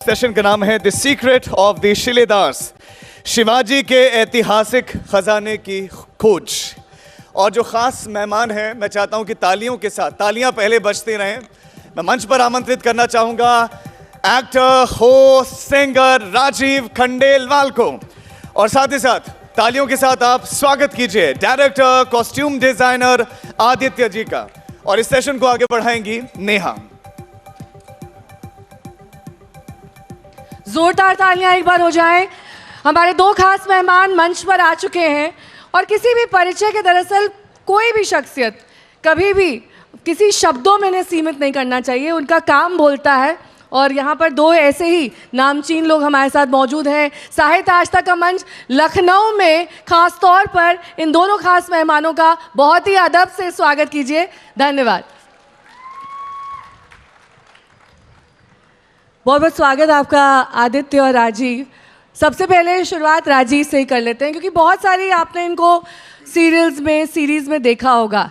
Session का नाम है the secret of the Shiledars, Shivaji के ऐतिहासिक खजाने की खोज। और जो खास मेहमान हैं, मैं चाहता हूं कि तालियों के साथ, तालियां पहले बजती रहें, मैं मंच पर आमंत्रित करना चाहूंगा actor, host, singer Rajeev Khandelwal को। और साथ ही साथ तालियों के साथ आप स्वागत कीजिए director, costume designer Aditya ji का। और इस सेशन को आगे बढ़ाएंगी नेहा। जोरदार तालियां एक बार हो जाएं। हमारे दो खास मेहमान मंच पर आ चुके हैं और किसी भी परिचय के दरअसल कोई भी शख्सियत कभी भी किसी शब्दों में इन्हें सीमित नहीं करना चाहिए, उनका काम बोलता है। और यहाँ पर दो ऐसे ही नामचीन लोग हमारे साथ मौजूद हैं। साहित्य आस्था का मंच लखनऊ में खास तौर पर इन दोनों खास मेहमानों का बहुत ही अदब से स्वागत कीजिए। धन्यवाद। बहुत बहुत स्वागत आपका आदित्य और राजीव। सबसे पहले शुरुआत राजीव से ही कर लेते हैं, क्योंकि बहुत सारी आपने इनको सीरीज़ में देखा होगा,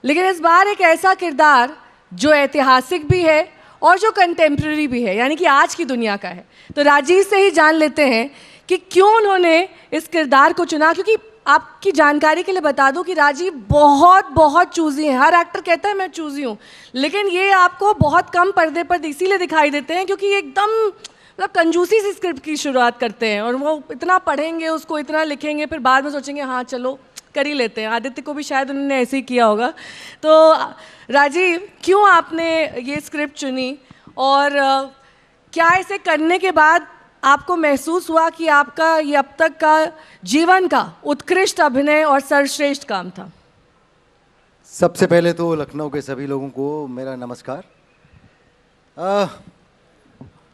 लेकिन इस बार एक ऐसा किरदार जो ऐतिहासिक भी है और जो कंटेम्प्रेरी भी है, यानी कि आज की दुनिया का है। तो राजीव से ही जान लेते हैं कि क्यों उन्होंने इस किरदार को चुना। क्योंकि आपकी जानकारी के लिए बता दूं कि राजीव बहुत चूज़ी हैं। हर एक्टर कहता है मैं चूज़ी हूँ, लेकिन ये आपको बहुत कम पर्दे पर इसीलिए दिखाई देते हैं क्योंकि एकदम मतलब कंजूसी से स्क्रिप्ट की शुरुआत करते हैं और वो इतना पढ़ेंगे, उसको इतना लिखेंगे, फिर बाद में सोचेंगे हाँ चलो कर ही लेते हैं। आदित्य को भी शायद उन्होंने ऐसे ही किया होगा। तो राजीव, क्यों आपने ये स्क्रिप्ट चुनी और क्या इसे करने के बाद आपको महसूस हुआ कि आपका ये अब तक का जीवन का उत्कृष्ट अभिनय और सर्वश्रेष्ठ काम था? सबसे पहले तो लखनऊ के सभी लोगों को मेरा नमस्कार।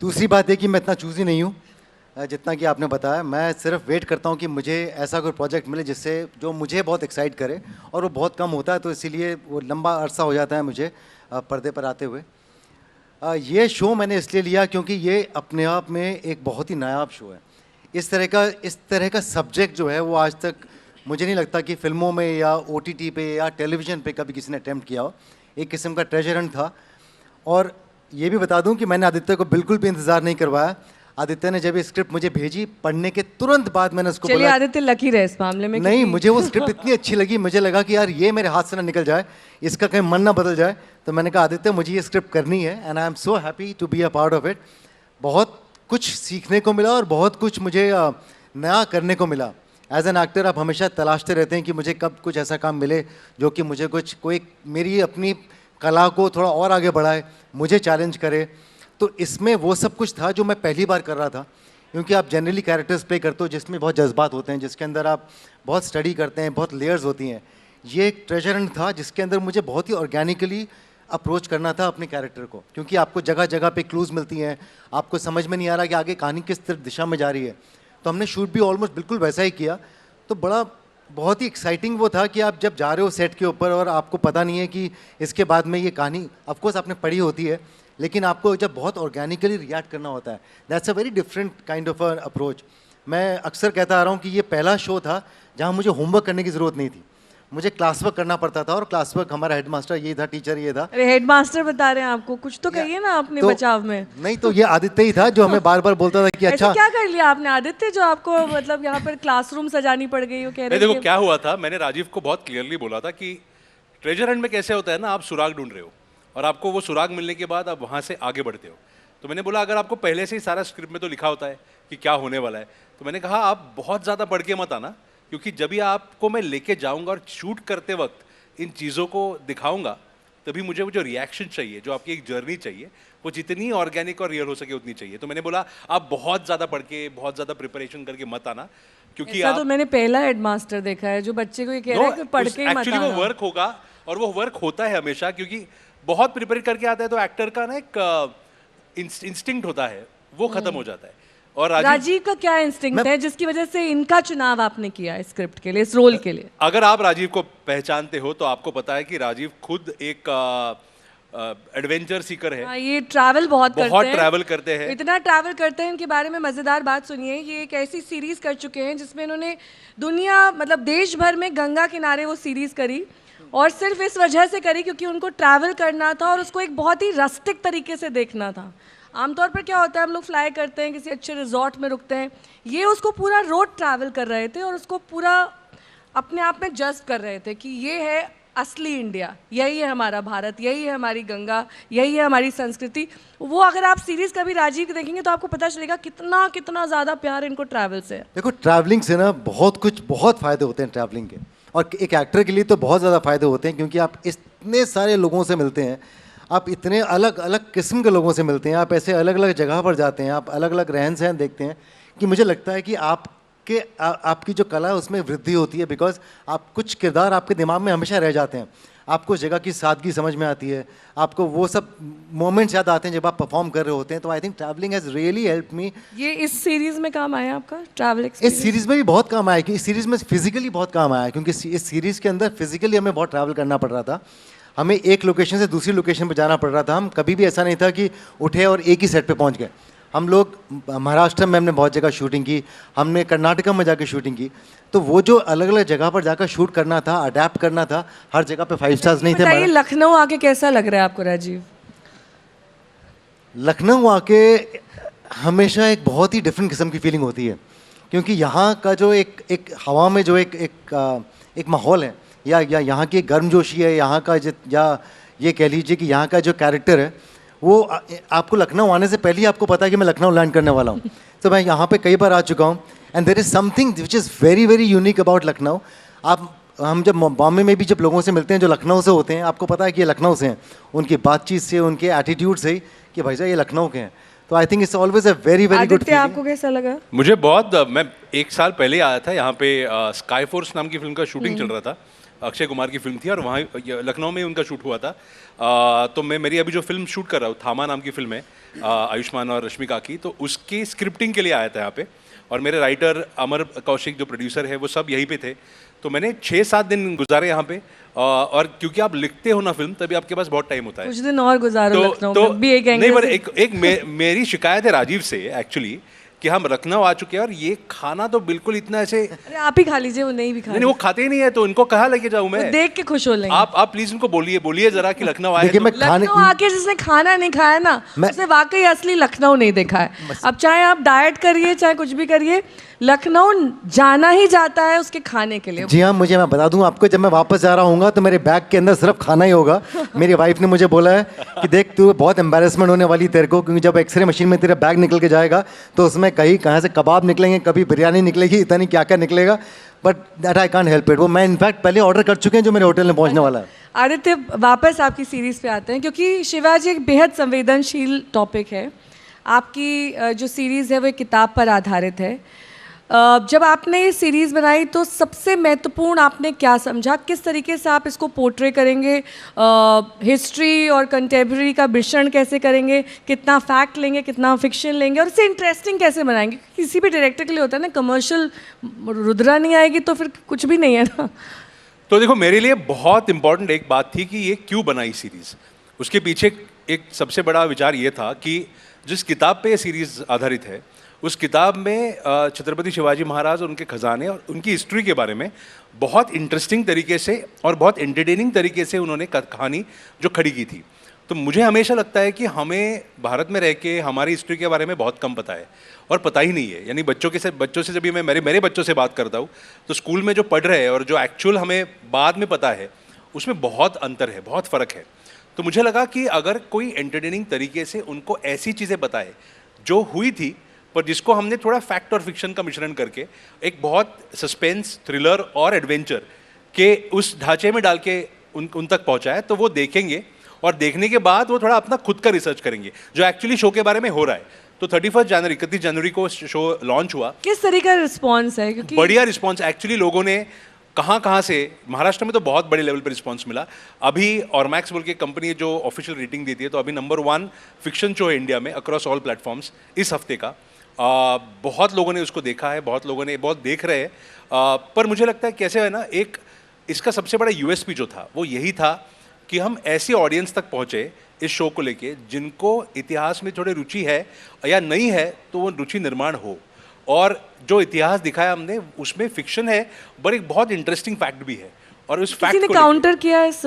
दूसरी बात है कि मैं इतना चूज़ी नहीं हूँ जितना कि आपने बताया। मैं सिर्फ वेट करता हूँ कि मुझे ऐसा कोई प्रोजेक्ट मिले जिससे जो मुझे बहुत एक्साइट करे, और वो बहुत कम होता है, तो इसीलिए वो लंबा अरसा हो जाता है मुझे पर्दे पर आते हुए। ये शो मैंने इसलिए लिया क्योंकि ये अपने आप में एक बहुत ही नायाब शो है। इस तरह का सब्जेक्ट जो है वो आज तक मुझे नहीं लगता कि फिल्मों में या OTT पे या टेलीविज़न पे कभी किसी ने अटेम्प्ट किया हो। एक किस्म का ट्रेजर हंट था। और ये भी बता दूं कि मैंने आदित्य को बिल्कुल भी इंतज़ार नहीं करवाया। आदित्य ने जब ये स्क्रिप्ट मुझे भेजी, पढ़ने के तुरंत बाद मैंने उसको बोला, आदित्य लकी रहे इस मामले में। नहीं, मुझे वो स्क्रिप्ट इतनी अच्छी लगी, मुझे लगा कि यार ये मेरे हाथ से ना निकल जाए, इसका कहीं मन ना बदल जाए। तो मैंने कहा आदित्य मुझे ये स्क्रिप्ट करनी है, and I am so happy to be a part of it. बहुत कुछ सीखने को मिला और बहुत कुछ मुझे नया करने को मिला। एज एन एक्टर आप हमेशा तलाशते रहते हैं कि मुझे कब कुछ ऐसा काम मिले जो कि मुझे कोई मेरी अपनी कला को थोड़ा और आगे बढ़ाए, मुझे चैलेंज करे। तो इसमें वो सब कुछ था जो मैं पहली बार कर रहा था। क्योंकि आप जनरली कैरेक्टर्स प्ले करते हो जिसमें बहुत जज्बात होते हैं, जिसके अंदर आप बहुत स्टडी करते हैं, बहुत लेयर्स होती हैं। ये एक ट्रेजर हंट था जिसके अंदर मुझे बहुत ही ऑर्गेनिकली अप्रोच करना था अपने कैरेक्टर को, क्योंकि आपको जगह जगह पे क्लूज़ मिलती हैं, आपको समझ में नहीं आ रहा कि आगे कहानी किस दिशा में जा रही है। तो हमने शूट भी ऑलमोस्ट बिल्कुल वैसा ही किया। तो बहुत ही एक्साइटिंग वो था कि आप जब जा रहे हो सेट के ऊपर और आपको पता नहीं है कि इसके बाद में ये कहानी, ऑफकोर्स आपने पढ़ी होती है, लेकिन आपको जब बहुत ऑर्गेनिकली रिएक्ट करना होता है, that's a very different kind of a approach. मैं अक्सर कहता आ रहा हूँ कि ये पहला शो था जहाँ मुझे होमवर्क करने की ज़रूरत नहीं थी, मुझे क्लास वर्क करना पड़ता था। और क्लास वर्क हमारा हेडमास्टर ये था, टीचर ये था। अरे हेडमास्टर बता रहे हैं आपको, कुछ तो कहिए ना अपने बचाव में। नहीं तो ये आदित्य ही था जो हमें बार बार बोलता था कि अच्छा क्या कर लिया आपने आदित्य जो आपको मतलब यहाँ पर क्लासरूम सजानी पड़ गई? कह रहे देखो क्या हुआ था, मैंने राजीव को बहुत क्लियरली बोला था कि ट्रेजर हंट में कैसे होता है ना, आप सुराग ढूंढ रहे हो और आपको वो सुराग मिलने के बाद आप वहाँ से आगे बढ़ते हो। तो मैंने बोला अगर आपको पहले से ही सारा स्क्रिप्ट में तो लिखा होता है कि क्या होने वाला है, तो मैंने कहा आप बहुत ज़्यादा पढ़ के मत आना, क्योंकि जब भी आपको मैं लेके जाऊंगा और शूट करते वक्त इन चीज़ों को दिखाऊंगा, तभी मुझे वो जो रिएक्शन चाहिए, जो आपकी एक जर्नी चाहिए, वो जितनी ऑर्गेनिक और रियल हो सके उतनी चाहिए। तो मैंने बोला आप बहुत ज़्यादा पढ़ के, बहुत ज़्यादा प्रिपरेशन करके मत आना, क्योंकि आप तो मैंने पहला हेडमास्टर देखा है जो बच्चे को ये कह रहा है कि पढ़ के मत आना। एक्चुअली वो वर्क होगा और वो वर्क होता है हमेशा, क्योंकि बहुत प्रिपेयर करके आता है तो एक्टर का ना एक इंस्टिंक्ट होता है, वो खत्म हो जाता है। और राजीव का क्या इंस्टिंक्ट है जिसकी वजह से इनका चुनाव आपने किया इस स्क्रिप्ट के लिए, इस रोल के लिए? अगर आप राजीव को पहचानते हो तो आपको पता है कि राजीव खुद एक एडवेंचर सीकर है। ये ट्रैवल बहुत ट्रैवल करते हैं, इतना ट्रैवल करते हैं। इनके बारे में मज़ेदार बात सुनिए, ये एक ऐसी सीरीज कर चुके हैं जिसमें इन्होंने दुनिया मतलब देश भर में गंगा किनारे वो सीरीज करी, और सिर्फ इस वजह से करी क्योंकि उनको ट्रैवल करना था और उसको एक बहुत ही रस्टिक तरीके से देखना था। आमतौर पर क्या होता है, हम लोग फ्लाई करते हैं, किसी अच्छे रिजॉर्ट में रुकते हैं, ये उसको पूरा रोड ट्रैवल कर रहे थे और उसको पूरा अपने आप में जज्ब कर रहे थे कि ये है असली इंडिया, यही है हमारा भारत, यही है हमारी गंगा, यही है हमारी संस्कृति। वो अगर आप सीरीज़ कभी राजीव की देखेंगे तो आपको पता चलेगा कितना कितना ज़्यादा प्यार इनको ट्रैवल से है। देखो ट्रैवलिंग से ना बहुत फ़ायदे होते हैं ट्रैवलिंग के, और एक एक्टर के लिए तो बहुत ज़्यादा फ़ायदे होते हैं, क्योंकि आप इतने सारे लोगों से मिलते हैं, आप इतने अलग अलग किस्म के लोगों से मिलते हैं, आप ऐसे अलग अलग जगह पर जाते हैं, आप अलग अलग रहन सहन देखते हैं, कि मुझे लगता है कि आपकी जो कला है उसमें वृद्धि होती है, बिकॉज आप कुछ किरदार आपके दिमाग में हमेशा रह जाते हैं, आपको जगह की सादगी समझ में आती है, आपको वो सब मोमेंट्स याद आते हैं जब आप परफॉर्म कर रहे होते हैं। तो I think travelling has really help me. ये इस सीरीज़ में काम आया आपका ट्रैवल इस सीरीज़ में भी बहुत काम आया, कि इस सीरीज़ में फिजिकली बहुत काम आया, क्योंकि इस सीरीज़ के अंदर फिजिकली हमें बहुत ट्रैवल करना पड़ रहा था, हमें एक लोकेशन से दूसरी लोकेशन पर जाना पड़ रहा था। हम कभी भी ऐसा नहीं था कि उठे और एक ही सेट पे पहुंच गए। हम लोग महाराष्ट्र में हमने बहुत जगह शूटिंग की, हमने कर्नाटका में जाकर शूटिंग की, तो वो जो अलग अलग जगह पर जाकर शूट करना था, अडेप्ट करना था, हर जगह पे 5 स्टार्स नहीं थे। बताइए लखनऊ आके कैसा लग रहा है आपको राजीव? लखनऊ आके हमेशा एक बहुत ही डिफरेंट किस्म की फीलिंग होती है, क्योंकि यहाँ का जो एक हवा में जो एक माहौल है, या यहाँ की गर्मजोशी है, यहाँ का या ये कह लीजिए कि यहाँ का जो कैरेक्टर है, वो आपको लखनऊ आने से पहले ही आपको पता है कि मैं लखनऊ लैंड करने वाला हूँ। तो मैं यहाँ पे कई बार आ चुका हूँ, and there is something which is very very unique about Lucknow. हम जब बॉम्बे में भी जब लोगों से मिलते हैं जो लखनऊ से होते हैं, आपको पता है कि ये लखनऊ से हैं, उनकी बातचीत से, उनके एटीट्यूड से ही कि भाई साहब ये लखनऊ के हैं। तो I think it's always a very very good feeling. आपको कैसा लगा? मुझे बहुत मैं 1 साल पहले आया था यहाँ पे, स्काई फोर्स नाम की फिल्म का शूटिंग चल रहा था, अक्षय कुमार की फिल्म थी, और वहाँ लखनऊ में उनका शूट हुआ था। तो मैं मेरी अभी जो फिल्म शूट कर रहा हूँ, थामा नाम की फिल्म है, आयुष्मान और रश्मिका की, तो उसकी स्क्रिप्टिंग के लिए आया था यहाँ पे, और मेरे राइटर अमर कौशिक जो प्रोड्यूसर है वो सब यहीं पे थे। तो मैंने 6-7 दिन गुजारे यहाँ पे, और क्योंकि आप लिखते हो ना फिल्म, तभी आपके पास बहुत टाइम होता है। कुछ दिन और गुजारो लखनऊ में भी एक नहीं, पर मेरी शिकायत है राजीव से एक्चुअली, कि हम लखनऊ आ चुके हैं और ये खाना तो बिल्कुल इतना ऐसे, अरे आप ही खा लीजिए, वो नहीं भी खा नहीं वो खाते ही नहीं है, तो उनको कहाँ लेके जाऊँ मैं? देख के खुश हो लेंगे। आप प्लीज उनको बोलिए जरा कि लखनऊ आए। लखनऊ आके जिसने खाना नहीं खाया ना, उसने वाकई असली लखनऊ नहीं देखा है। अब चाहे आप डाइट करिए, चाहे कुछ भी करिए, लखनऊ जाना ही जाता है उसके खाने के लिए। जी हाँ, मैं बता दूं आपको, जब मैं वापस जा रहा हूँ तो मेरे बैग के अंदर सिर्फ खाना ही होगा। मेरी वाइफ ने मुझे बोला है कि देख तू बहुत एम्बैरेसमेंट होने वाली तेरे को, क्योंकि जब एक्सरे मशीन में तेरा बैग निकल के जाएगा तो उसमें कहाँ से कबाब निकलेंगे, कभी बिरयानी निकलेगी, इतना नहीं क्या क्या निकलेगा, but that I can't help it. वो मैं इनफैक्ट पहले ऑर्डर कर चुके हैं जो मेरे होटल में पहुँचने वाला है। आदित्य, वापस आपकी सीरीज़ पे आते हैं, क्योंकि शिवाजी एक बेहद संवेदनशील टॉपिक है। आपकी जो सीरीज़ है वो एक किताब पर आधारित है। जब आपने ये सीरीज़ बनाई तो सबसे महत्वपूर्ण आपने क्या समझा? किस तरीके से आप इसको पोर्ट्रे करेंगे? हिस्ट्री और कंटेम्प्रेरी का मिश्रण कैसे करेंगे? कितना फैक्ट लेंगे, कितना फिक्शन लेंगे, और इसे इंटरेस्टिंग कैसे बनाएंगे? किसी भी डायरेक्टर के लिए होता है ना, कमर्शियल रुद्रा नहीं आएगी तो फिर कुछ भी नहीं है ना। तो देखो, मेरे लिए बहुत इंपॉर्टेंट एक बात थी कि ये क्यों बनाई सीरीज़। उसके पीछे एक सबसे बड़ा विचार ये था कि जिस किताब पे ये सीरीज़ आधारित है, उस किताब में छत्रपति शिवाजी महाराज और उनके खजाने और उनकी हिस्ट्री के बारे में बहुत इंटरेस्टिंग तरीके से और बहुत एंटरटेनिंग तरीके से उन्होंने कहानी जो खड़ी की थी। तो मुझे हमेशा लगता है कि हमें भारत में रह के हमारी हिस्ट्री के बारे में बहुत कम पता है, और पता ही नहीं है। यानी बच्चों से जब मैं मेरे बच्चों से बात करता हूँ तो स्कूल में जो पढ़ रहे हैं और जो एक्चुअल हमें बाद में पता है, उसमें बहुत अंतर है, बहुत फ़र्क है। तो मुझे लगा कि अगर कोई एंटरटेनिंग तरीके से उनको ऐसी चीज़ें बताए जो हुई थी, पर जिसको हमने थोड़ा फैक्ट और फिक्शन का मिश्रण करके एक बहुत सस्पेंस, थ्रिलर और एडवेंचर के उस ढांचे में डाल के उन तक पहुँचाए, तो वो देखेंगे और देखने के बाद वो थोड़ा अपना खुद का रिसर्च करेंगे जो एक्चुअली शो के बारे में हो रहा है। तो 31 जनवरी को शो लॉन्च हुआ। किस तरीके का रिस्पॉन्स है? क्योंकि बढ़िया रिस्पॉन्स एक्चुअली, लोगों ने कहाँ से, महाराष्ट्र में तो बहुत बड़े लेवल पर रिस्पॉन्स मिला। अभी ऑरमैक्स बोल के कंपनी जो ऑफिशियल रेटिंग देती है, तो अभी नंबर 1 फिक्शन शो है इंडिया में अक्रॉस ऑल प्लेटफॉर्म्स इस हफ्ते का। बहुत लोगों ने उसको देखा है, बहुत लोगों ने बहुत देख रहे हैं। पर मुझे लगता है कैसे है ना, एक इसका सबसे बड़ा यूएसपी जो था वो यही था कि हम ऐसी ऑडियंस तक पहुँचे इस शो को लेके जिनको इतिहास में थोड़ी रुचि है या नहीं है, तो वो रुचि निर्माण हो। और जो इतिहास दिखाया हमने उसमें फिक्शन है, पर एक बहुत इंटरेस्टिंग फैक्ट भी है। और उस किसी फैक्ट ने को काउंटर किया इस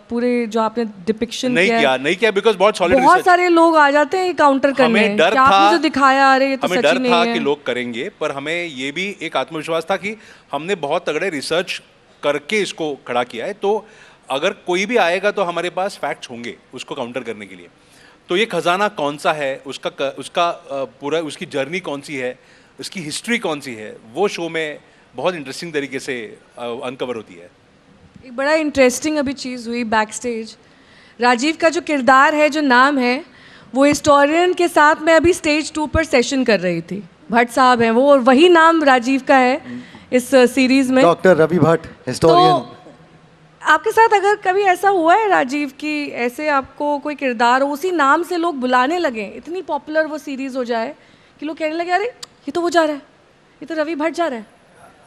पूरे जो आपने डिपिक्शन नहीं किया है? किया, नहीं किया, बिकॉज बहुत सॉलिड बहुत रिसर्च। सारे लोग आ जाते हैं काउंटर करने हमें डर कि था, आपने जो दिखाया अरे ये तो हमें सच ही डर नहीं था है। कि लोग करेंगे, पर हमें ये भी एक आत्मविश्वास था कि हमने बहुत तगड़े रिसर्च करके इसको खड़ा किया है, तो अगर कोई भी आएगा तो हमारे पास फैक्ट्स होंगे उसको काउंटर करने के लिए। तो ये खजाना कौन सा है, उसका पूरा उसकी जर्नी कौन सी है, उसकी हिस्ट्री कौन सी है, वो शो में बहुत इंटरेस्टिंग तरीके से अनकवर होती है। एक बड़ा इंटरेस्टिंग अभी चीज़ हुई बैक स्टेज। राजीव का जो किरदार है, जो नाम है, वो हिस्टोरियन के साथ मैं अभी स्टेज 2 पर सेशन कर रही थी। भट्ट साहब हैं वो, और वही नाम राजीव का है इस सीरीज में। Doctor Ravi Bhatt, historian. तो आपके साथ अगर कभी ऐसा हुआ है राजीव कि ऐसे आपको कोई किरदार हो, उसी नाम से लोग बुलाने लगे, इतनी पॉपुलर वो सीरीज हो जाए कि लोग कहने लगे अरे ये तो वो जा रहा है, ये तो रवि भट्ट जा रहा है।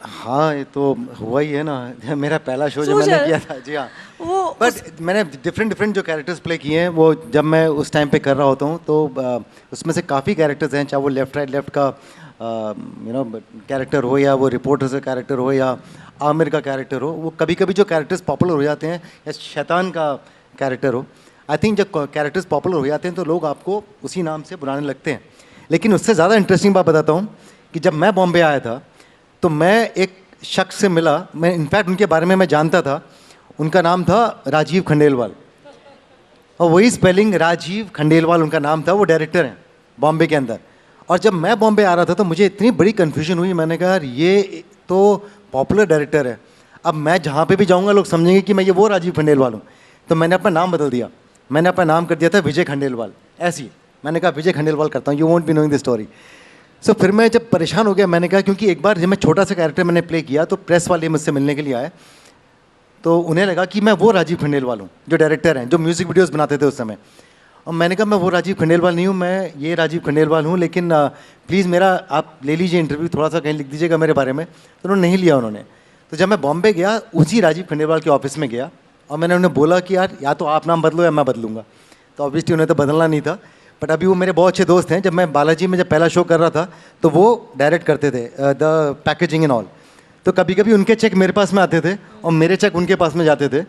हाँ, ये तो हुआ ही है ना। मेरा पहला शो जो सोच मैंने है। किया था, जी हाँ, वो बट मैंने डिफरेंट जो कैरेक्टर्स प्ले किए हैं, वो जब मैं उस टाइम पे कर रहा होता हूँ तो उसमें से काफ़ी कैरेक्टर्स हैं, चाहे वो लेफ्ट राइट लेफ्ट का कैरेक्टर हो, या वो रिपोर्टर का कैरेक्टर हो, या आमिर का कैरेक्टर हो। वो कभी कभी जो कैरेक्टर्स पॉपुलर हो जाते हैं, या शैतान का कैरेक्टर हो, आई थिंक जब कैरेक्टर्स पॉपुलर हो जाते हैं तो लोग आपको उसी नाम से बुलाने लगते हैं। लेकिन उससे ज़्यादा इंटरेस्टिंग बात बताता हूँ कि जब मैं बॉम्बे आया था तो मैं एक शख्स से मिला, मैं इनफैक्ट उनके बारे में मैं जानता था। उनका नाम था राजीव खंडेलवाल, और वही स्पेलिंग राजीव खंडेलवाल उनका नाम था। वो डायरेक्टर हैं बॉम्बे के अंदर। और जब मैं बॉम्बे आ रहा था तो मुझे इतनी बड़ी कन्फ्यूजन हुई, मैंने कहा यार ये तो पॉपुलर डायरेक्टर है, अब मैं जहाँ पे भी जाऊँगा लोग समझेंगे कि मैं ये वो राजीव खंडेलवाल हूँ। तो मैंने अपना नाम बदल दिया, मैंने अपना नाम कर दिया था विजय खंडेलवाल। ऐसे ही मैंने कहा विजय खंडेलवाल करता हूँ, you won't be knowing the story. So फिर मैं जब परेशान हो गया, मैंने कहा, क्योंकि एक बार जब मैं छोटा सा कैरेक्टर मैंने प्ले किया तो प्रेस वाले मुझसे मिलने के लिए आए, तो उन्हें लगा कि मैं वो राजीव खंडेलवाल हूँ जो डायरेक्टर हैं, जो म्यूज़िक वीडियोस बनाते थे उस समय। और मैंने कहा मैं वो राजीव खंडेलवाल नहीं हूँ, मैं ये राजीव खंडेलवाल हूँ, लेकिन प्लीज़ मेरा आप ले लीजिए इंटरव्यू, थोड़ा सा कहीं लिख दीजिएगा मेरे बारे में। तो उन्होंने नहीं लिया उन्होंने। तो जब मैं बॉम्बे गया, उसी राजीव खंडेलवाल के ऑफिस में गया और मैंने उन्हें बोला कि यार या तो आप नाम बदलो या मैं बदलूंगा। तो ऑब्वियसली उन्हें तो बदलना नहीं था, बट अभी वो मेरे बहुत अच्छे दोस्त हैं। जब मैं बालाजी में जब पहला शो कर रहा था तो वो डायरेक्ट करते थे द पैकेजिंग एंड ऑल। तो कभी कभी उनके चेक मेरे पास में आते थे और मेरे चेक उनके पास में जाते थे,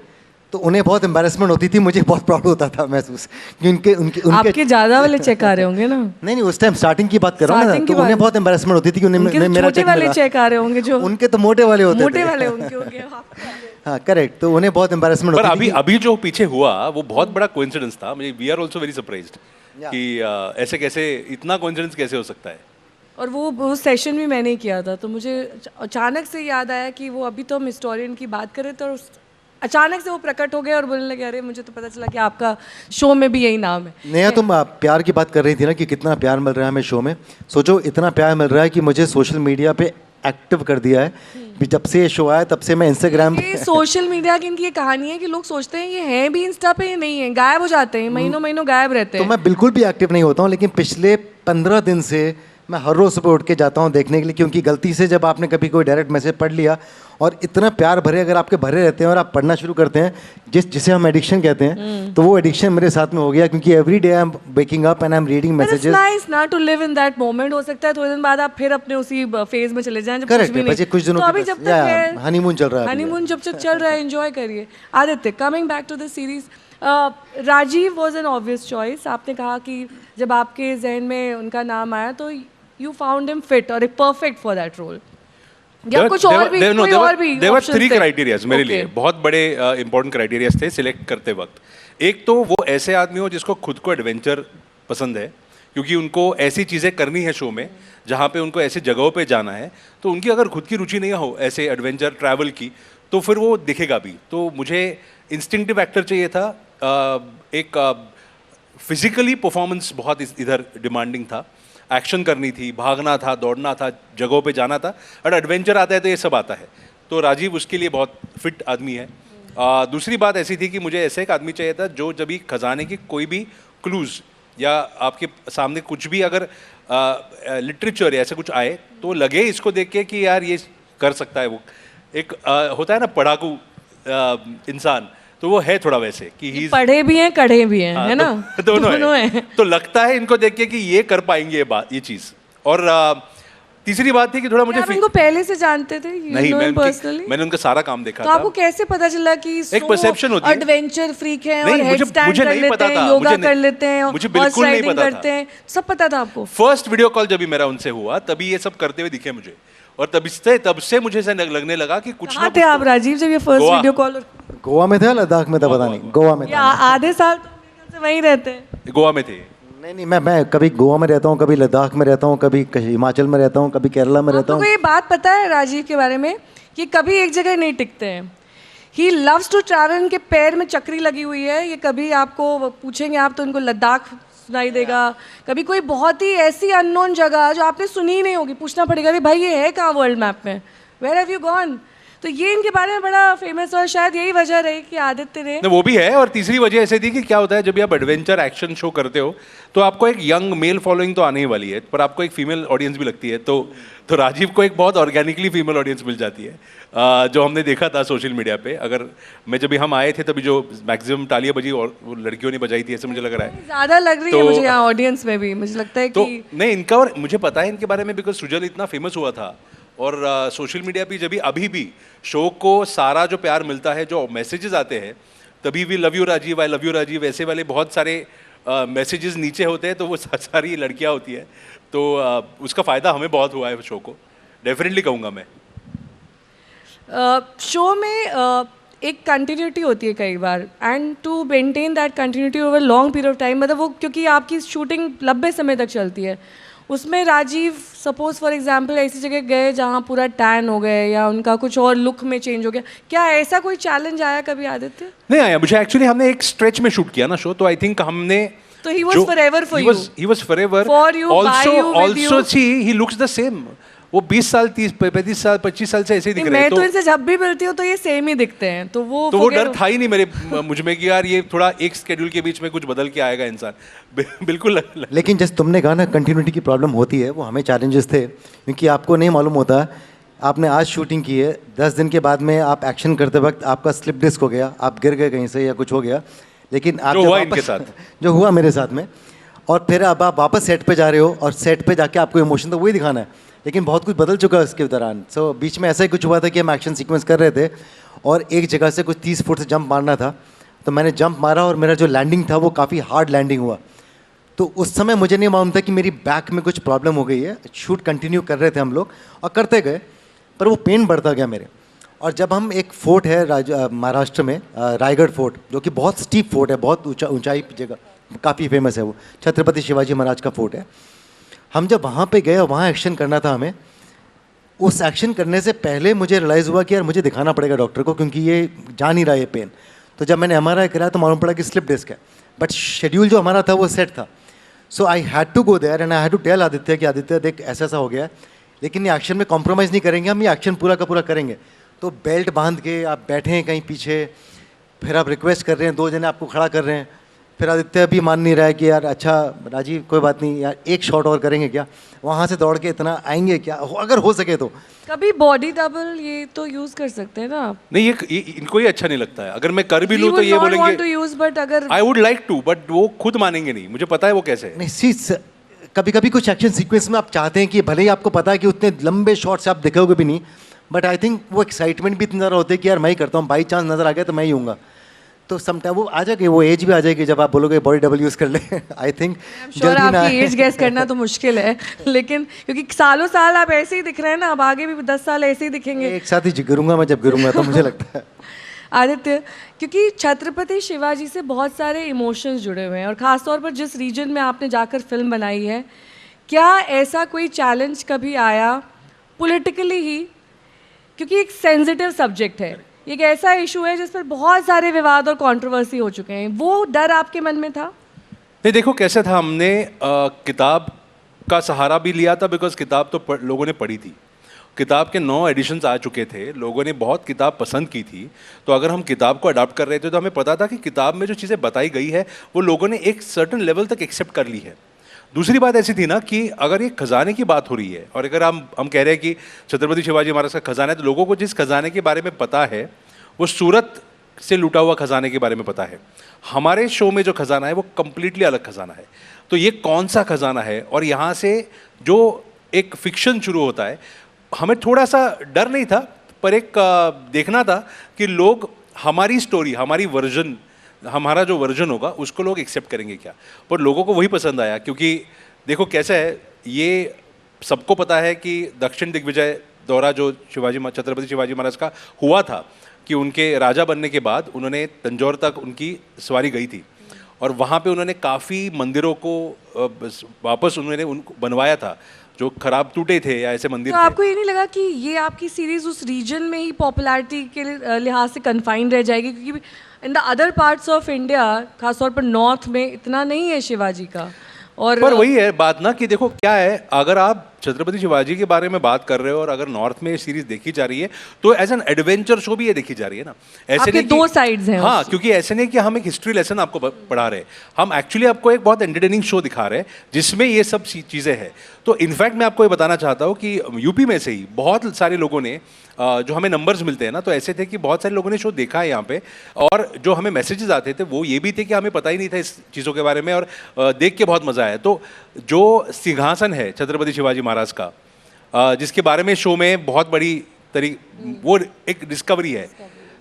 तो उन्हें बहुत एम्बैरेसमेंट होती थी, मुझे बहुत प्राउड होता था महसूस कि उनके उनके उनके आपके ज्यादा वाले चेक आ रहे होंगे ना? नहीं, उस टाइम स्टार्टिंग की बात कर रहा हूँ ना, Starting तो की उन्हें बात। बहुत एम्बैरेसमेंट होती थी कि उन्हें उनके तो मेरा छोटे चेक वाले मिला। चेक आ रहे होंगे जो उनके तो मोटे वाले होते मोटे थे। वाले उनके होंगे। हाँ करेक्ट, तो उन्हें बहुत एम्बैरेसमेंट पर होती अभी थी। अभी जो पीछे हुआ वो बहुत बड़ा कोइंसिडेंस था। मुझे we are also very surprised कि ऐसे कैसे, इतना कोइंसिडेंस कैसे हो सकता है। और वो सेशन भी मैंने ही किया था, तो मुझे अचानक से याद आया कि वो अभी तो हम हिस्टोरियन की बात करें तो अचानक से वो प्रकट हो गए और बोलने लगे अरे मुझे तो पता चला कि आपका शो में भी यही नाम है। नेहा, तुम प्यार की बात कर रही थी ना कि कितना प्यार मिल रहा है हमें शो में। सोचो इतना प्यार मिल रहा है कि मुझे सोशल मीडिया पे एक्टिव कर दिया है। जब से ये शो आया तब से मैं इंस्टाग्राम ये सोशल मीडिया की इनकी ये कहानी है कि लोग सोचते हैं ये हैं भी इंस्टा पे, ये नहीं है, गायब हो जाते हैं, महीनों महीनों गायब रहते तो हैं। मैं बिल्कुल भी एक्टिव नहीं होता हूँ, लेकिन पिछले 15 दिन से मैं हर रोज़ सुबह उठ के जाता हूँ देखने के लिए, क्योंकि गलती से जब आपने कभी कोई डायरेक्ट मैसेज पढ़ लिया और इतना प्यार भरे अगर आपके भरे रहते हैं और आप पढ़ना शुरू करते हैं, जिसे हम एडिक्शन कहते हैं, तो वो एडिक्शन मेरे साथ में हो गया। क्योंकि every day I am waking up and I am reading But it's messages. nice ना to live in that moment। हो सकता है थोड़े दिन बाद आप फिर अपने उसी फेज में चले जाएं जब कुछ करेक्ट भी है, नहीं। बचे कुछ दिनों तो के अभी बस, जब तक या है हनीमून चल रहा है अभी। हनीमून जब तक चल रहा है एंजॉय करिए। Aditya, coming back to the series, Rajeev was an obvious choice. आपने कहा कि जब आपके जहन में उनका नाम आया तो यू फाउंड हिम फिट और परफेक्ट फॉर दैट रोल, या कुछ और भी, कोई और भी देवर options 3 थे? क्राइटेरियाज मेरे Okay. लिए बहुत बड़े इंपॉर्टेंट क्राइटेरियाज थे सिलेक्ट करते वक्त। एक तो वो ऐसे आदमी हो जिसको खुद को एडवेंचर पसंद है, क्योंकि उनको ऐसी चीज़ें करनी है शो में जहाँ पे उनको ऐसी जगहों पे जाना है, तो उनकी अगर खुद की रुचि नहीं हो ऐसे एडवेंचर ट्रैवल की, तो फिर वो दिखेगा भी। तो मुझे इंस्टिंक्टिव एक्टर चाहिए था, एक फिजिकली परफॉर्मेंस बहुत इधर डिमांडिंग था, एक्शन करनी थी, भागना था, दौड़ना था, जगहों पे जाना था, और एडवेंचर आता है तो ये सब आता है। तो राजीव उसके लिए बहुत फिट आदमी है। दूसरी बात ऐसी थी कि मुझे ऐसा एक आदमी चाहिए था जो जब भी खजाने की कोई भी क्लूज़ या आपके सामने कुछ भी अगर लिटरेचर या ऐसा कुछ आए तो लगे इसको देख के कि यार ये कर सकता है। वो एक होता है ना पढ़ाकू इंसान, तो वो है थोड़ा वैसे कि ही पढ़े भी हैं कढ़े भी हैं, है ना? दोनों दोनों है। हैं। तो लगता है इनको देख के कि ये कर पाएंगे ये बात, ये चीज़। और तीसरी बात थी कि थोड़ा मुझे आप इनको पहले से जानते थे? नहीं, मैंने उनका सारा काम देखा तो था। आपको कैसे पता चला कि एक perception होती है। एडवेंचर फ्रीक है नहीं, और हेडस्टैंड मुझे कर नहीं लेते पता हैं, था, योगा मुझे कर नहीं- लेते हैं, मुझे हॉर्स बिल्कुल नहीं राइडिंग पता था। करते हैं, सब पता था आपको? फर्स्ट वीडियो कॉल जब भी मेरा उनसे हुआ तभी ये सब करते हुए दिखे मुझे, और तब से मुझे ऐसा लगने लगा कि कुछ ना कहाँ कुछ थे आप राजीव जब ये first Goa. Video call? Goa में था, लद्दाख में था, पता नहीं, गोवा में या था। आधे साल तो मेरे ख्याल से वहीं रहते हैं। गोवा में थे। नहीं, मैं कभी गोवा में रहता हूँ, कभी लद्दाख में रहता हूँ, कभी हिमाचल में रहता हूँ, कभी केरला में रहता आपको हूँ। ये बात पता है राजीव के बारे में कि कभी एक जगह नहीं टिकते हैं? He loves to travel. इनके पैर में चक्री लगी हुई है, ये कभी आपको पूछेंगे आप तो इनको लद्दाख सुनाई देगा, कभी कोई बहुत ही ऐसी अननोन जगह जो आपने सुनी ही नहीं होगी, पूछना पड़ेगा अरे भाई ये है कहाँ वर्ल्ड मैप में, वेयर हैव यू गॉन? तो ये इनके बारे में बड़ा फेमस, और शायद यही वजह रही कि आदित्य ने वो भी है। और तीसरी वजह ऐसे थी कि क्या होता है जब आप एडवेंचर एक्शन शो करते हो तो आपको एक यंग मेल फॉलोइंग तो आने ही वाली है, पर आपको एक फीमेल ऑडियंस भी लगती है। तो राजीव को एक बहुत ऑर्गेनिकली फीमेल ऑडियंस मिल जाती है, जो हमने देखा था सोशल मीडिया पे। अगर जब हम आए थे तभी जो मैक्सिमम तालियां बजी और वो लड़कियों ने बजाई थी, ऐसे मुझे लग रहा है। ज्यादा लग रही है मुझे यहाँ ऑडियंस में भी, मुझे लगता है तो कि नहीं, इनका और मुझे पता है इनके बारे में, बिकॉज सुजल इतना फेमस हुआ था और सोशल मीडिया पे जब भी अभी भी शो को सारा जो प्यार मिलता है, जो मैसेजेस आते हैं, तभी भी love you Rajeev, I love you Rajeev, ऐसे वाले बहुत सारे मैसेजेस नीचे होते हैं, तो वो सारी लड़कियां होती है। तो उसका फ़ायदा हमें बहुत हुआ है शो को, डेफिनेटली कहूँगा मैं। शो में एक कंटिन्यूटी होती है कई बार, and to maintain that continuity over long period of time, मतलब वो क्योंकि आपकी शूटिंग लंबे समय तक चलती है, उसमें राजीव सपोज फॉर एग्जांपल ऐसी जगह गए जहाँ पूरा टैन हो गए या उनका कुछ और लुक में चेंज हो गया, क्या ऐसा कोई चैलेंज आया कभी आदित्य? नहीं आया मुझे, एक्चुअली हमने एक स्ट्रेच में शूट किया ना शो, तो आई थिंक हमने तो he was forever for you. He was forever For you, by you, with also you. see he looks the same। वो 20 साल 30 35 साल 25 साल से ऐसे ही दिख रहे मैं हैं। तो इनसे जब भी मिलती हूँ तो ये सेम ही दिखते हैं, तो वो डर था ही नहीं मेरे मुझ में कि यार ये थोड़ा एक स्केड्यूल के बीच में कुछ बदल के आएगा इंसान। बिल्कुल। लेकिन जैसे तुमने कहा ना कंटिन्यूटी की प्रॉब्लम होती है, वो हमें चैलेंजेस थे, क्योंकि आपको नहीं मालूम होता, आपने आज शूटिंग की है, 10 दिन के बाद में आप एक्शन करते वक्त आपका स्लिप डिस्क हो गया, आप गिर गए कहीं से या कुछ हो गया, लेकिन आप जो जब हुआ वापस- इनके साथ। जो हुआ मेरे साथ में, और फिर अब आप वापस सेट पे जा रहे हो और सेट पे जाके आपको इमोशन तो वही दिखाना है, लेकिन बहुत कुछ बदल चुका है उसके दौरान। सो बीच में ऐसा ही कुछ हुआ था कि हम एक्शन सीक्वेंस कर रहे थे और एक जगह से कुछ 30 फुट से जंप मारना था, तो मैंने जंप मारा और मेरा जो लैंडिंग था वो काफ़ी हार्ड लैंडिंग हुआ। तो उस समय मुझे नहीं मालूम था कि मेरी बैक में कुछ प्रॉब्लम हो गई है। शूट कंटिन्यू कर रहे थे हम लोग और करते गए, पर वो पेन बढ़ता गया मेरे। और जब हम एक फोर्ट है महाराष्ट्र में, रायगढ़ फोर्ट, जो कि बहुत स्टीप फोर्ट है, बहुत ऊंचाई जगह, काफ़ी फेमस है वो, छत्रपति शिवाजी महाराज का फोर्ट है। हम जब वहाँ पे गए और वहाँ एक्शन करना था हमें, उस एक्शन करने से पहले मुझे रियलाइज़ हुआ कि यार मुझे दिखाना पड़ेगा डॉक्टर को, क्योंकि ये जा नहीं रहा है पेन। तो जब मैंने MRI कराया तो मालूम पड़ा कि स्लिप डिस्क है, बट शेड्यूल जो हमारा था वो सेट था। So I had to go there and I had to tell Aditya कि आदित्य देख ऐसा ऐसा हो गया है, लेकिन ये एक्शन में कॉम्प्रोमाइज़ नहीं करेंगे, हम ये एक्शन पूरा का पूरा करेंगे। तो बेल्ट बांध के आप बैठे हैं कहीं पीछे, फिर आप रिक्वेस्ट कर रहे हैं, 2 जने आपको खड़ा कर रहे हैं, फिर आदित्य भी मान नहीं रहा है कि यार अच्छा राजीव कोई बात नहीं यार, एक शॉट और करेंगे क्या, वहाँ से दौड़ के इतना आएंगे क्या, अगर हो सके तो। कभी बॉडी डबल ये तो यूज कर सकते हैं ना आप? नहीं, ये इनको ही अच्छा नहीं लगता है। अगर मैं कर भी We लूँ तो would ये not want to बोलेंगे use, but अगर I would like to, but वो खुद मानेंगे नहीं, मुझे पता है वो कैसे है। नहीं सी, कभी कभी कुछ एक्शन सीक्वेंस में आप चाहते हैं कि भले ही आपको पता है कि उतने लंबे शॉट से आप दिखोगे भी नहीं, बट आई थिंक वो एक्साइटमेंट भी इतना ज़्यादा होती है कि यार मैं ही करता हूँ, बाई चांस नज़र आ गया तो मैं ही हूँगा। तो समटाइम वो आ जाएगी, वो एज भी आ जाएगी जब आप बोलोगे बॉडी डबल यूज़ कर ले। आई थिंक श्योर आपकी एज गेस करना तो मुश्किल है, लेकिन क्योंकि सालों साल आप ऐसे ही दिख रहे हैं ना, अब आगे भी 10 साल ऐसे ही दिखेंगे। एक साथ ही गिरूंगा मैं जब गिरूंगा, तो मुझे लगता है। आदित्य, क्योंकि छत्रपति शिवाजी से बहुत सारे इमोशंस जुड़े हुए हैं, और ख़ासतौर पर जिस रीजन में आपने जाकर फिल्म बनाई है, क्या ऐसा कोई चैलेंज कभी आया पॉलिटिकली ही, क्योंकि एक सेंसिटिव सब्जेक्ट है, एक ऐसा इशू है जिस पर बहुत सारे विवाद और कंट्रोवर्सी हो चुके हैं, वो डर आपके मन में था? नहीं, देखो कैसा था, हमने किताब का सहारा भी लिया था, बिकॉज किताब तो लोगों ने पढ़ी थी। किताब के 9 एडिशंस आ चुके थे, लोगों ने बहुत किताब पसंद की थी, तो अगर हम किताब को अडॉप्ट कर रहे थे तो हमें पता था कि किताब में जो चीज़ें बताई गई है वो लोगों ने एक सर्टन लेवल तक एक्सेप्ट कर ली है। दूसरी बात ऐसी थी ना कि अगर ये खजाने की बात हो रही है और अगर हम कह रहे हैं कि छत्रपति शिवाजी महाराज का खजाना है, तो लोगों को जिस खजाने के बारे में पता है वो सूरत से लूटा हुआ खजाने के बारे में पता है। हमारे शो में जो खजाना है वो कम्प्लीटली अलग खजाना है। तो ये कौन सा खजाना है और यहाँ से जो एक फिक्शन शुरू होता है, हमें थोड़ा सा डर नहीं था, पर एक देखना था कि लोग हमारी स्टोरी, हमारी वर्जन, हमारा जो वर्जन होगा उसको लोग एक्सेप्ट करेंगे क्या। पर लोगों को वही पसंद आया, क्योंकि देखो कैसा है, ये सबको पता है कि दक्षिण दिग्विजय दौरा जो छत्रपति शिवाजी महाराज का हुआ था, कि उनके राजा बनने के बाद उन्होंने तंजौर तक उनकी सवारी गई थी, और वहाँ पे उन्होंने काफ़ी मंदिरों को वापस उन्होंने उनको बनवाया था जो खराब टूटे थे या ऐसे मंदिर तो थे। आपको ये नहीं लगा कि ये आपकी सीरीज उस रीजन में ही पॉपुलैरिटी के लिहाज से कन्फाइंड रह जाएगी, क्योंकि in the other parts of India, खासतौर पर नॉर्थ में इतना नहीं है शिवाजी का। और पर वही है बात ना कि देखो क्या है, अगर आप छत्रपति शिवाजी के बारे में बात कर रहे हो और अगर नॉर्थ में ये सीरीज देखी जा रही है तो एज एन एडवेंचर शो भी ये देखी जा रही है ना। ऐसे आपके नहीं कि- दो sides हैं हाँ, उसमें। क्योंकि ऐसे नहीं कि हम एक हिस्ट्री लेसन आपको पढ़ा रहे हैं, हम एक्चुअली आपको एक बहुत एंटरटेनिंग शो दिखा रहे हैं जिसमें ये सब चीज़ें हैं। तो इनफैक्ट मैं आपको ये बताना चाहता हूँ कि यूपी में से ही बहुत सारे लोगों ने जो हमें नंबर्स मिलते हैं ना, तो ऐसे थे कि बहुत सारे लोगों ने शो देखा है यहाँ पे, और जो हमें मैसेजेस आते थे वो ये भी थे कि हमें पता ही नहीं था इस चीज़ों के बारे में, और देख के बहुत मज़ा आया। तो जो सिंहासन है छत्रपति शिवाजी महाराज का, जिसके बारे में शो में बहुत बड़ी वो एक डिस्कवरी है,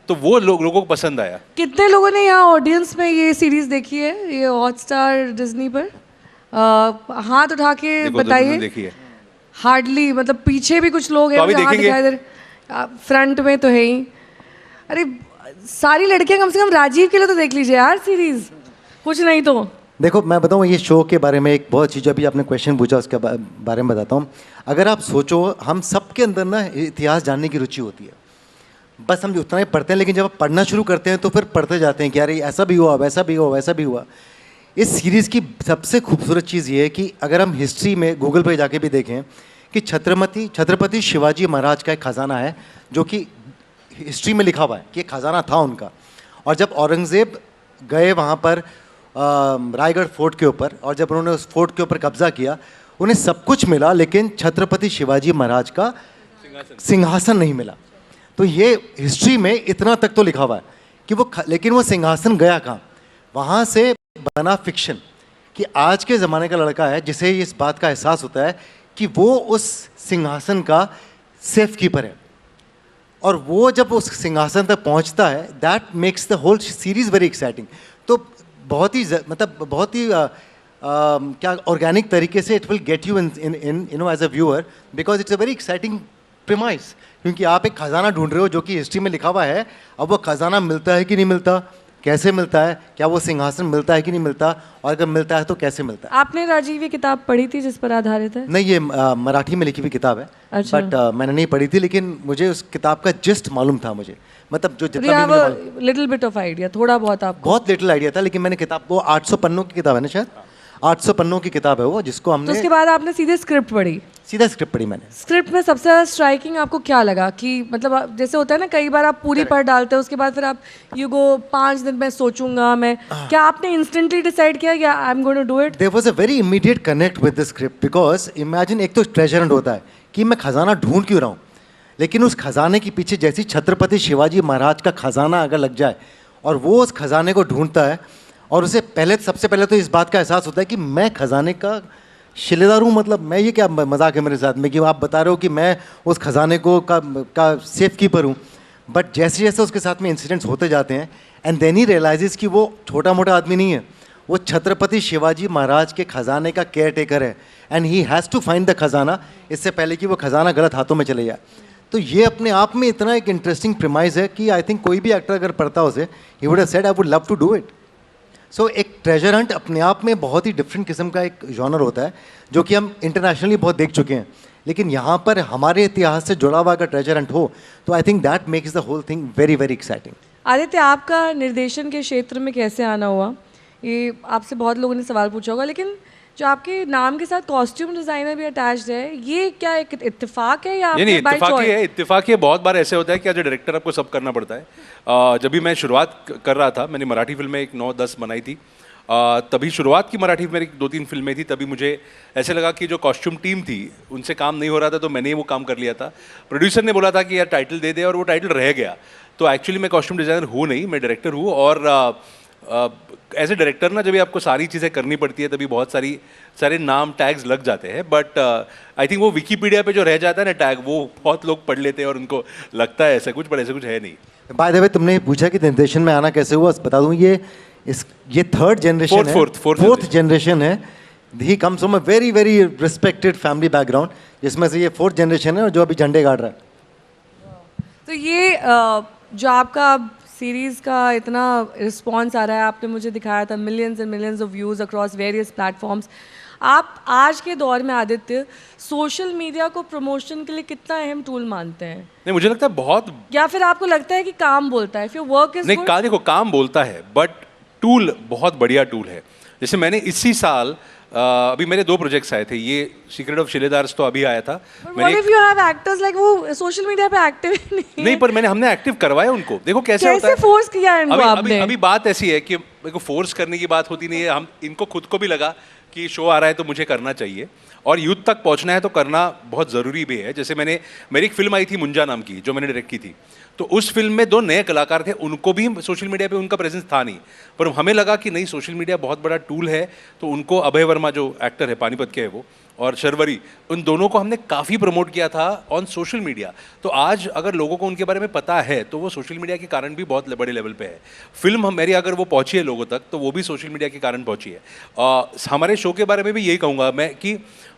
तो वो लोगों को पसंद आया। कितने लोगों ने यहाँ ऑडियंस में ये सीरीज देखी है, ये हॉटस्टार डिज्नी पर? हाथ उठा के देखो, बताइए। देखिए, हार्डली, मतलब पीछे भी कुछ लोग हैं, तो अभी मुझे हाथ देखेंगे। दिखाई दे रहे, फ्रंट में तो है ही। अरे सारी लड़कियां कम से कम राजीव के लिए तो देख लीजिए यार सीरीज, कुछ नहीं तो। देखो मैं बताऊँ ये शो के बारे में एक बहुत चीज़, अभी आपने क्वेश्चन पूछा उसके बारे में बताता हूँ। अगर आप सोचो, हम सबके अंदर ना इतिहास जानने की रुचि होती है, बस हम उतना ही पढ़ते हैं, लेकिन जब आप पढ़ना शुरू करते हैं तो फिर पढ़ते जाते हैं कि अरे ऐसा भी हुआ, वैसा भी हुआ, वैसा भी हुआ। इस सीरीज़ की सबसे खूबसूरत चीज़ ये है कि अगर हम हिस्ट्री में गूगल पे जाके भी देखें कि छत्रपति शिवाजी महाराज का एक खजाना है जो कि हिस्ट्री में लिखा हुआ है कि खजाना था उनका। और जब औरंगज़ेब गए वहाँ पर रायगढ़ फोर्ट के ऊपर, और जब उन्होंने उस फोर्ट के ऊपर कब्जा किया, उन्हें सब कुछ मिला लेकिन छत्रपति शिवाजी महाराज का सिंहासन नहीं मिला। तो ये हिस्ट्री में इतना तक तो लिखा हुआ है कि लेकिन वो सिंहासन गया कहाँ। वहाँ से बना फिक्शन कि आज के ज़माने का लड़का है जिसे इस बात का एहसास होता है कि वो उस सिंहासन का सेफ कीपर है, और वो जब उस सिंहासन तक पहुंचता है, that makes the whole series very exciting. तो बहुत ही मतलब बहुत ही क्या ऑर्गेनिक तरीके से it will get you in you know as a viewer, because it's a very exciting premise. क्योंकि आप एक खजाना ढूंढ रहे हो जो कि हिस्ट्री में लिखा हुआ है, अब वो खजाना मिलता है कि नहीं मिलता, कैसे मिलता है, क्या वो सिंहासन मिलता है कि नहीं मिलता, और अगर मिलता है तो कैसे मिलता है। आपने राजीव ये किताब पढ़ी थी जिस पर आधारित है? नहीं, ये मराठी में लिखी हुई किताब है, अच्छा। बट मैंने नहीं पढ़ी थी, लेकिन मुझे उस किताब का जिस्ट मालूम था मुझे, मतलब जो जितना भी मुझे मालूम- लिटिल बिट ऑफ आइडिया, थोड़ा बहुत आपको। बहुत लिटिल आइडिया था, लेकिन मैंने किताब, वो 800 पन्नों की किताब है ना, शायद 800 पन्नों की किताब है वो, जिसको तो हमने उसके बाद आपने सीधे स्क्रिप्ट पढ़ी। सीधा स्क्रिप्ट पढ़ी मैंने। स्क्रिप्ट में सबसे ज़्यादा स्ट्राइकिंग आपको क्या लगा? कि मतलब जैसे होता है ना, कई बार आप पूरी पढ़ डालते हो, उसके बाद फिर आप यू गो 5 दिन में सोचूंगा मैं, क्या आपने इंस्टेंटली डिसाइड किया या I am going to do it? There was a very immediate connect with the script, because imagine, एक तो ट्रेजर हंट होता है कि मैं खजाना ढूंढ क्यों रहा हूँ, लेकिन उस खजाने के पीछे जैसी छत्रपति शिवाजी महाराज का खजाना अगर लग जाए और वो उस खजाने को ढूंढता है, और उसे सबसे पहले तो इस बात का एहसास होता है कि मैं खजाने का शिलेदार हूँ। मतलब मैं, ये क्या मजाक है मेरे साथ में कि आप बता रहे हो कि मैं उस खजाने को का सेफ कीपर हूँ। बट जैसे जैसे उसके साथ में इंसिडेंट्स होते जाते हैं, एंड देन ही रियलाइजेस कि वो छोटा मोटा आदमी नहीं है, वो छत्रपति शिवाजी महाराज के खजाने का केयर टेकर है, and he has to find the खजाना इससे पहले कि वो खजाना गलत हाथों में चले जाए। तो ये अपने आप में इतना एक इंटरेस्टिंग प्रीमाइस है कि आई थिंक कोई भी एक्टर अगर पढ़ता उसे, he would have said I would love to do it. So एक ट्रेजर हंट अपने आप में बहुत ही डिफरेंट किस्म का एक जॉनर होता है, जो कि हम इंटरनेशनली बहुत देख चुके हैं, लेकिन यहाँ पर हमारे इतिहास से जुड़ा हुआ अगर ट्रेजर हंट हो तो I think that makes the whole thing very very exciting. Aditya, आपका निर्देशन के क्षेत्र में कैसे आना हुआ? ये आपसे बहुत लोगों ने सवाल पूछा होगा, लेकिन जो आपके नाम के साथ कॉस्ट्यूम डिजाइनर भी अटैच्ड है, ये क्या एक इत्तेफाक है या ये नहीं, आपने by इत्तेफाक ही choice? है, इत्तेफाक ही है। बहुत बार ऐसे होता है कि एज ए डायरेक्टर आपको सब करना पड़ता है। जब भी मैं शुरुआत कर रहा था, मैंने मराठी फिल्में एक 9-10 बनाई थी, तभी शुरुआत की मराठी मेरी 2-3 फिल्में थी, तभी मुझे ऐसे लगा कि जो कॉस्ट्यूम टीम थी उनसे काम नहीं हो रहा था, तो मैंने वो काम कर लिया था। प्रोड्यूसर ने बोला था कि यार टाइटल दे दे, और वो टाइटल रह गया। तो एक्चुअली मैं कॉस्ट्यूम डिज़ाइनर हूँ नहीं, मैं डायरेक्टर हूँ, और एज ए डायरेक्टर ना, जब भी आपको सारी चीज़ें करनी पड़ती है तभी बहुत सारे नाम टैग्स लग जाते हैं, बट आई थिंक वो विकीपीडिया पे जो रह जाता है ना टैग, वो बहुत लोग पढ़ लेते हैं और उनको लगता है ऐसा कुछ, पर ऐसा कुछ है नहीं। बाय द वे, तुमने पूछा कि निर्देशन में आना कैसे हुआ, बता दूं ये थर्ड जनरेशन है, फोर्थ जनरेशन है। He comes from a very very respected family background, जिसमें से ये फोर्थ जनरेशन है और जो अभी झंडे गाड़ रहा है। तो ये जो आपका सीरीज़ का इतना रिस्पॉन्स आ रहा है, आपने मुझे दिखाया था millions and millions of views across various platforms. आप आज के दौर में आदित्य सोशल मीडिया को प्रमोशन के लिए कितना अहम टूल मानते हैं? नहीं, मुझे लगता है बहुत, या फिर आपको लगता है कि काम बोलता है? इफ योर वर्क इज नहीं, देखो काम बोलता है बट टूल बहुत बढ़िया टूल है। जैसे मैंने इसी साल अभी मेरे 2 प्रोजेक्ट्स आए थे, ये सीक्रेट ऑफ शिलेदार्स तो अभी आया था। What if you have actors like वो सोशल मीडिया पे एक्टिव नहीं, पर हमने एक्टिव करवाया उनको। देखो कैसे होता है, फोर्स किया इनको आपने? अभी बात ऐसी है कि मेरे को फोर्स करने की बात होती नहीं है, हम इनको खुद को भी लगा कि शो आ रहा है तो मुझे करना चाहिए, और यूथ तक पहुंचना है तो करना बहुत ज़रूरी भी है। जैसे मेरी एक फिल्म आई थी मुंजा नाम की, जो मैंने डायरेक्ट की थी, तो उस फिल्म में 2 नए कलाकार थे, उनको भी सोशल मीडिया पे उनका प्रेजेंस था नहीं, पर हमें लगा कि नहीं, सोशल मीडिया बहुत बड़ा टूल है, तो उनको अभय वर्मा जो एक्टर है पानीपत के है वो, और शर्वरी, उन दोनों को हमने काफ़ी प्रमोट किया था ऑन सोशल मीडिया। तो आज अगर लोगों को उनके बारे में पता है तो वो सोशल मीडिया के कारण भी बहुत बड़े लेवल पे है। फिल्म मेरी अगर वो पहुंची है लोगों तक तो वो भी सोशल मीडिया के कारण पहुंची है। हमारे शो के बारे में भी यही कहूँगा मैं कि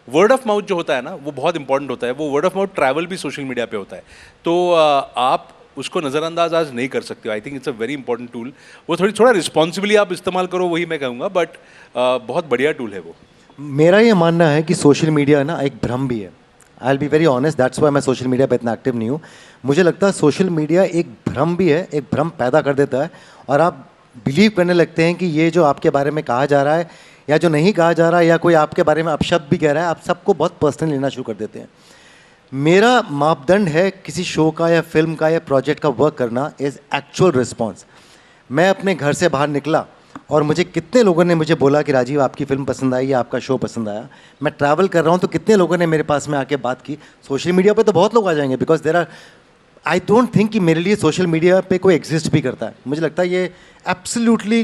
वर्ड ऑफ माउथ जो होता है ना, वो बहुत इंपॉर्टेंट होता है। वो वर्ड ऑफ माउथ ट्रैवल भी सोशल मीडिया पे होता है, तो आप उसको नज़रअंदाज आज नहीं कर सकते हो। I think it's a very important tool. वो थोड़ा रिस्पॉन्सिबली आप इस्तेमाल करो, वही मैं कहूँगा, बट बहुत बढ़िया टूल है वो। मेरा ये मानना है कि सोशल मीडिया ना एक भ्रम भी है। I will be very honest, that's why मैं सोशल मीडिया पे इतना एक्टिव नहीं हूँ। मुझे लगता है सोशल मीडिया एक भ्रम भी है, एक भ्रम पैदा कर देता है, और आप बिलीव करने लगते हैं कि ये जो आपके बारे में कहा जा रहा है या जो नहीं कहा जा रहा है, या कोई आपके बारे में अपशब्द भी कह रहा है, आप सबको बहुत पर्सनल लेना शुरू कर देते हैं। मेरा मापदंड है किसी शो का या फिल्म का या प्रोजेक्ट का वर्क करना इज़ एक्चुअल रिस्पॉन्स। मैं अपने घर से बाहर निकला और मुझे कितने लोगों ने मुझे बोला कि राजीव आपकी फिल्म पसंद आई या आपका शो पसंद आया। मैं ट्रैवल कर रहा हूँ तो कितने लोगों ने मेरे पास में आके बात की। सोशल मीडिया पे तो बहुत लोग आ जाएंगे, because there are, I don't think कि मेरे लिए सोशल मीडिया पे कोई एग्जिस्ट भी करता है। मुझे लगता है ये एब्सोल्युटली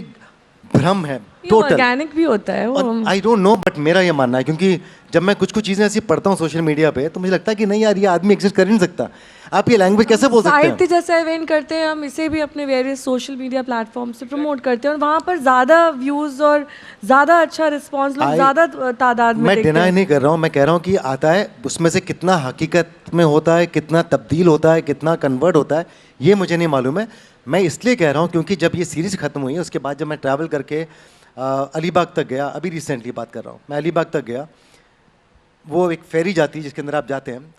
भ्रम है, टोटल ऑर्गेनिक भी होता है वो। आई डोंट नो, बट मेरा ये मानना है, क्योंकि जब मैं कुछ चीज़ें ऐसी पढ़ता हूँ सोशल मीडिया पे तो मुझे लगता है कि नहीं यार, ये आदमी एग्जिस्ट कर ही नहीं सकता। आप ये लैंग्वेज कैसे बोल सकते हैं? साहित्य जैसा इवेंट करते हैं हम, इसे भी अपने वेरियस सोशल मीडिया प्लेटफॉर्म से प्रमोट करते हैं, और वहाँ पर ज़्यादा व्यूज़ और ज़्यादा अच्छा रिस्पॉन्स लोग ज़्यादा तादाद में मैं देखते डिनाई हैं। नहीं कर रहा हूँ, मैं कह रहा हूँ कि आता है, उसमें से कितना हकीकत में होता है, कितना तब्दील होता है, कितना कन्वर्ट होता है, ये मुझे नहीं मालूम है। मैं इसलिए कह रहा हूँ क्योंकि जब ये सीरीज़ ख़त्म हुई है उसके बाद जब मैं ट्रैवल करके अलीबाग तक गया, अभी रिसेंटली बात कर रहा हूँ, मैं अलीबाग तक गया, वो एक फेरी जाती है जिसके अंदर आप जाते हैं,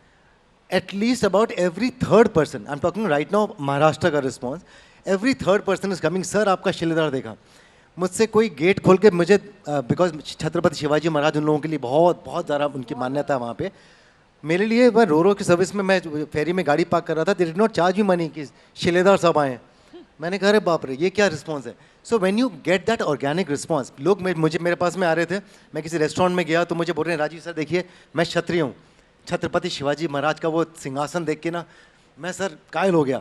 at least about every third person, I am talking right now Maharashtra का response, every third person is coming, sir आपका शिलेदार देखा। मुझसे कोई गेट खोल के मुझे, बिकॉज छत्रपति शिवाजी महाराज उन लोगों के लिए बहुत बहुत ज़्यादा उनकी मान्यता है वहाँ पे, मेरे लिए मैं रो की सर्विस में मैं फेरी में गाड़ी पार्क कर रहा था, they did not charge me money कि शिलेदार साहब आए। मैंने कहा अरे बाप रे, ये क्या रिस्पॉन्स है। सो when you get that organic response, लोग मेरे पास में आ रहे थे, मैं किसी रेस्टोरेंट में गया तो मुझे बोल रहे हैं राजीव सर देखिए मैं क्षत्रिय हूँ, छत्रपति शिवाजी महाराज का वो सिंहासन देख के ना मैं सर कायल हो गया।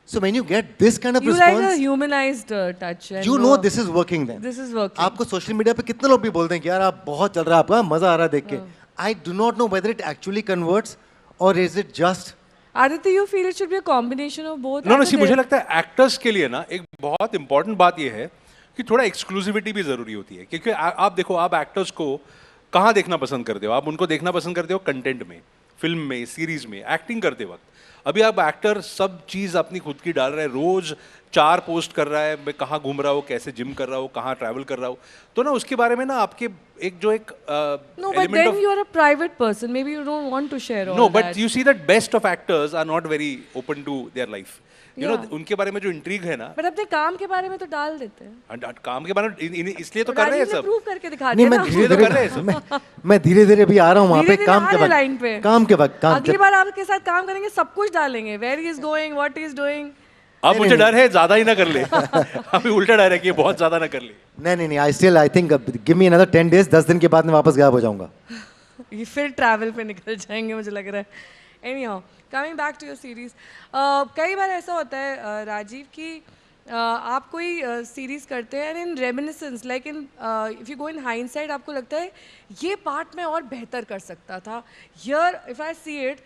So when you get this kind of response, humanized touch, you know this is working then. This is working. आपको सोशल मीडिया पे कितने लोग भी बोलते हैं कि यार आप बहुत चल रहा है, आपका मजा आ रहा है देख के। I do not know whether it actually converts और is it just. Aditya, you feel it should be a combination of both? No, मुझे लगता है एक्टर्स के लिए ना एक बहुत इंपॉर्टेंट बात यह है कि थोड़ा एक्सक्लूसिविटी भी जरूरी होती है, क्योंकि आप देखो, आप एक्टर्स को कहाँ देखना पसंद करते हो? आप उनको देखना पसंद करते हो कंटेंट में, फिल्म में, सीरीज में, एक्टिंग करते वक्त। अभी आप एक्टर सब चीज़ अपनी खुद की डाल रहे हैं, रोज 4 पोस्ट कर रहा है, मैं कहाँ घूम रहा हूँ, कैसे जिम कर रहा हूँ, कहाँ ट्रैवल कर रहा हूँ, तो ना उसके बारे में ना आपके एक जो एक No, but then you are a private person. Maybe you don't want to share all No, that. but you see that best of actors are not very open to their life. You know, उनके बारे में जो intrigue है ना, But अपने काम के बारे में तो डाल देते हैं। काम के बारे में इसलिए तो कर रहे हैं राजीव ने सब। प्रूव करके दिखा नहीं, दिया मैं ना। धीरे तो कर रहे हैं धीरे मैं धीरे धीरे भी आ रहा हूँ वहाँ पे, धीरे-धीरे काम आ के रहे लाइन पे। वक्त, काम के वक्त, काम अगली बार आपके साथ काम करेंगे, सब कुछ डालेंगे, where he is going, what he is doing. अब मुझे डर है ज्यादा ही ना कर ले। अभी उल्टा डर है कि बहुत ज्यादा ना कर ले। नहीं, I think give me another 10 days, 10 दिन के बाद मैं वापस गायब हो जाऊंगा। ये फिर ट्रैवल पे निकल जाएंगे मुझे लग रहा है। Anyhow, coming back to your series, कई बार ऐसा होता है राजीव कि आप कोई सीरीज करते हैं and in reminiscence like in if you go in hindsight आपको लगता है ये पार्ट मैं और बेहतर कर सकता था. Here if I see it,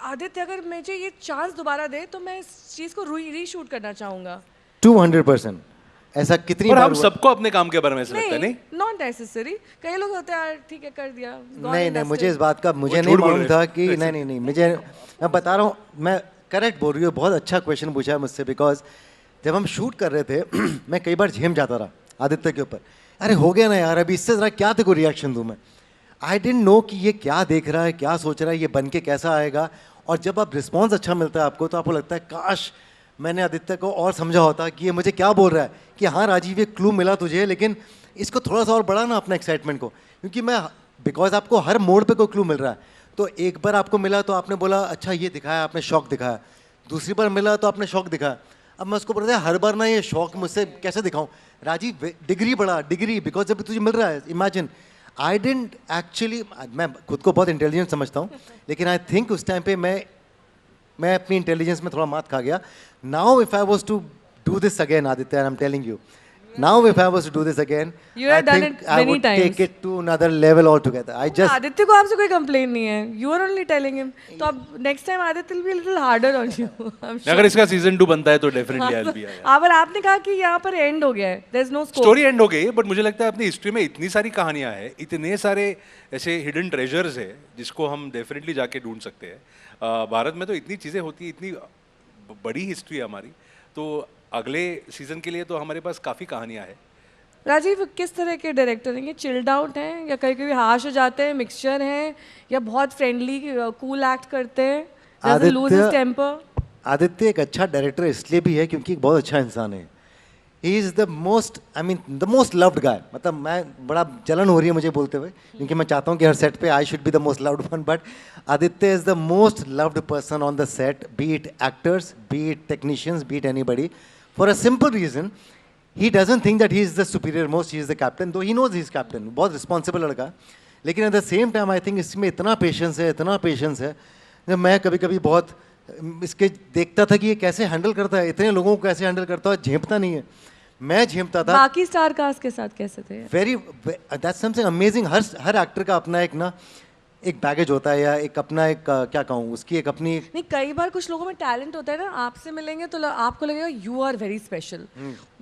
Aditya अगर मुझे ये चांस दोबारा दे तो मैं इस चीज़ को रीशूट करना चाहूँगा. 200%. ऐसा कितनी और बार हम हुआ? सबको अपने काम के बारे में ऐसा लगता है, नहीं? Not necessary. कई लोग होते हैं यार ठीक है कर दिया. नहीं, मुझे इस बात का मुझे झूठ नहीं बोल मालूम रहे था हैं। कि नहीं मुझे, मैं बता रहा हूँ, मैं करेक्ट बोल रही हूँ. बहुत अच्छा क्वेश्चन पूछा है मुझसे, बिकॉज जब हम शूट कर रहे थे मैं कई बार झेम जाता रहा आदित्य के ऊपर. अरे हो गया ना यार, अभी इससे ज़रा क्या तेरे को रिएक्शन दूँ मैं. आई डेंट नो कि ये क्या देख रहा है, क्या सोच रहा है, ये बन के कैसा आएगा. और जब आप रिस्पॉन्स अच्छा मिलता है आपको, तो आपको लगता है काश मैंने आदित्य को और समझा होता कि ये मुझे क्या बोल रहा है. कि हाँ राजीव, ये क्लू मिला तुझे, लेकिन इसको थोड़ा सा और बढ़ा ना अपना एक्साइटमेंट को. क्योंकि मैं, बिकॉज आपको हर मोड़ पे कोई क्लू मिल रहा है. तो एक बार आपको मिला तो आपने बोला अच्छा ये दिखाया, आपने शौक दिखाया. दूसरी बार मिला तो आपने शौक दिखाया. अब मैं उसको बोलता है हर बार ना ये शौक मुझसे कैसे दिखाऊं. राजीव डिग्री बढ़ा, डिग्री, बिकॉज जब तुझे मिल रहा है. इमेजिन आई डेंट एक्चुअली, मैं खुद को बहुत इंटेलिजेंट समझता हूँ, लेकिन आई थिंक उस टाइम पे मैं अपनी इंटेलिजेंस में थोड़ा मात खा गया. Now if I was to do this again Aditya, I am telling you, now if I was to do this again, You have done it I many would take times. It to another level all together. I just, Aditya को आपसे कोई complain नहीं है. You are only telling him. तो अब next time Aditya will be little harder on you. अगर इसका season 2 बनता है तो डेफिनेटली आई विल बी. पर आपने कहा कि यहाँ पर एंड हो गया है. There is no scope. Story end हो गई, बट मुझे लगता है अपनी हिस्ट्री में इतनी सारी कहानियां हैं, इतने सारे ऐसे हिडन ट्रेजर्स है जिसको हम डेफिनेटली जाके ढूंढ सकते हैं. भारत में तो इतनी चीज़ें होती, इतनी बड़ी हिस्ट्री है हमारी, तो अगले सीजन के लिए तो हमारे पास काफ़ी कहानियां हैं. राजीव किस तरह के डायरेक्टर हैं? ये चिल्ड आउट हैं या कभी कभी हार्श हो जाते हैं, मिक्सचर हैं, या बहुत फ्रेंडली कूल एक्ट करते हैं, doesn't lose his temper? Aditya एक अच्छा डायरेक्टर इसलिए भी है क्योंकि एक बहुत अच्छा इंसान है. He is the most, I mean the most loved guy. मतलब मैं, बड़ा जलन हो रही है मुझे बोलते हुए, क्योंकि मैं चाहता हूँ कि हर सेट पे I should be the most loved one, but Aditya is the most loved person on the set, be it actors, be it technicians, be it anybody, for a simple reason. He doesn't think that he is the superior most, he is the captain, though he knows he is captain. बहुत responsible लड़का है, लेकिन at the same time I think इसमें इतना patience है, इतना patience है. जब मैं कभी कभी बहुत इसके देखता था कि ये कैसे हैंडल करता है, इतने लोगों को कैसे हैंडल करता है, झेपता नहीं है. मैं झेपता था. बाकी स्टार कास्ट के साथ कैसे थे? Very, that's something amazing. Her actor का अपना एक ना, एक बैगेज होता है, या एक अपना एक क्या कहूँ, उसकी एक अपनी. नहीं, कई बार कुछ लोगों में टैलेंट होता है ना, आपसे मिलेंगे तो आपको लगेगा यू आर वेरी स्पेशल.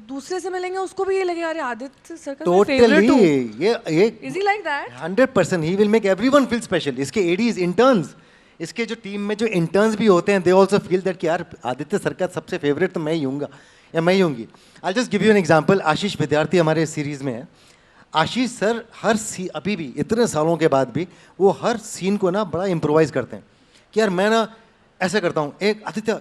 दूसरे से मिलेंगे उसको भी ये लगेगा अरे आदित्य सर का फेवरेट हूँ. टोटली, ये is he like that? 100% he will make everyone feel special. इसके एडीज, इंटर्न्स, इसके जो टीम में जो इंटर्न्स भी होते हैं, दे आल्सो फील दैट कि यार आदित्य सर का सबसे फेवरेट तो मैं ही हूँगा या मैं ही होंगी. I just give you an example. Ashish Vidyarthi हमारे सीरीज़ में है. आशीष सर अभी भी इतने सालों के बाद भी वो हर सीन को ना बड़ा इम्प्रोवाइज करते हैं कि यार मैं ना ऐसा करता हूँ, एक आदित्य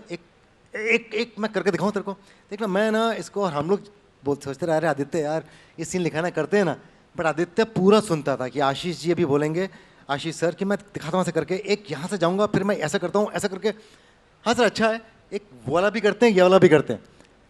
एक मैं करके दिखाऊँ तेरे को, देखना मैं ना इसको. और हम लोग सोचते रहे अरे आदित्य यार ये सीन लिखाना करते हैं ना, बट आदित्य पूरा सुनता था कि आशीष जी अभी बोलेंगे, आशीष सर कि मैं दिखाता हूँ ऐसा करके, एक यहाँ से जाऊँगा फिर मैं ऐसा करता हूँ, ऐसा करके. हाँ सर अच्छा है, एक वो वाला भी करते हैं, ये वाला भी करते हैं.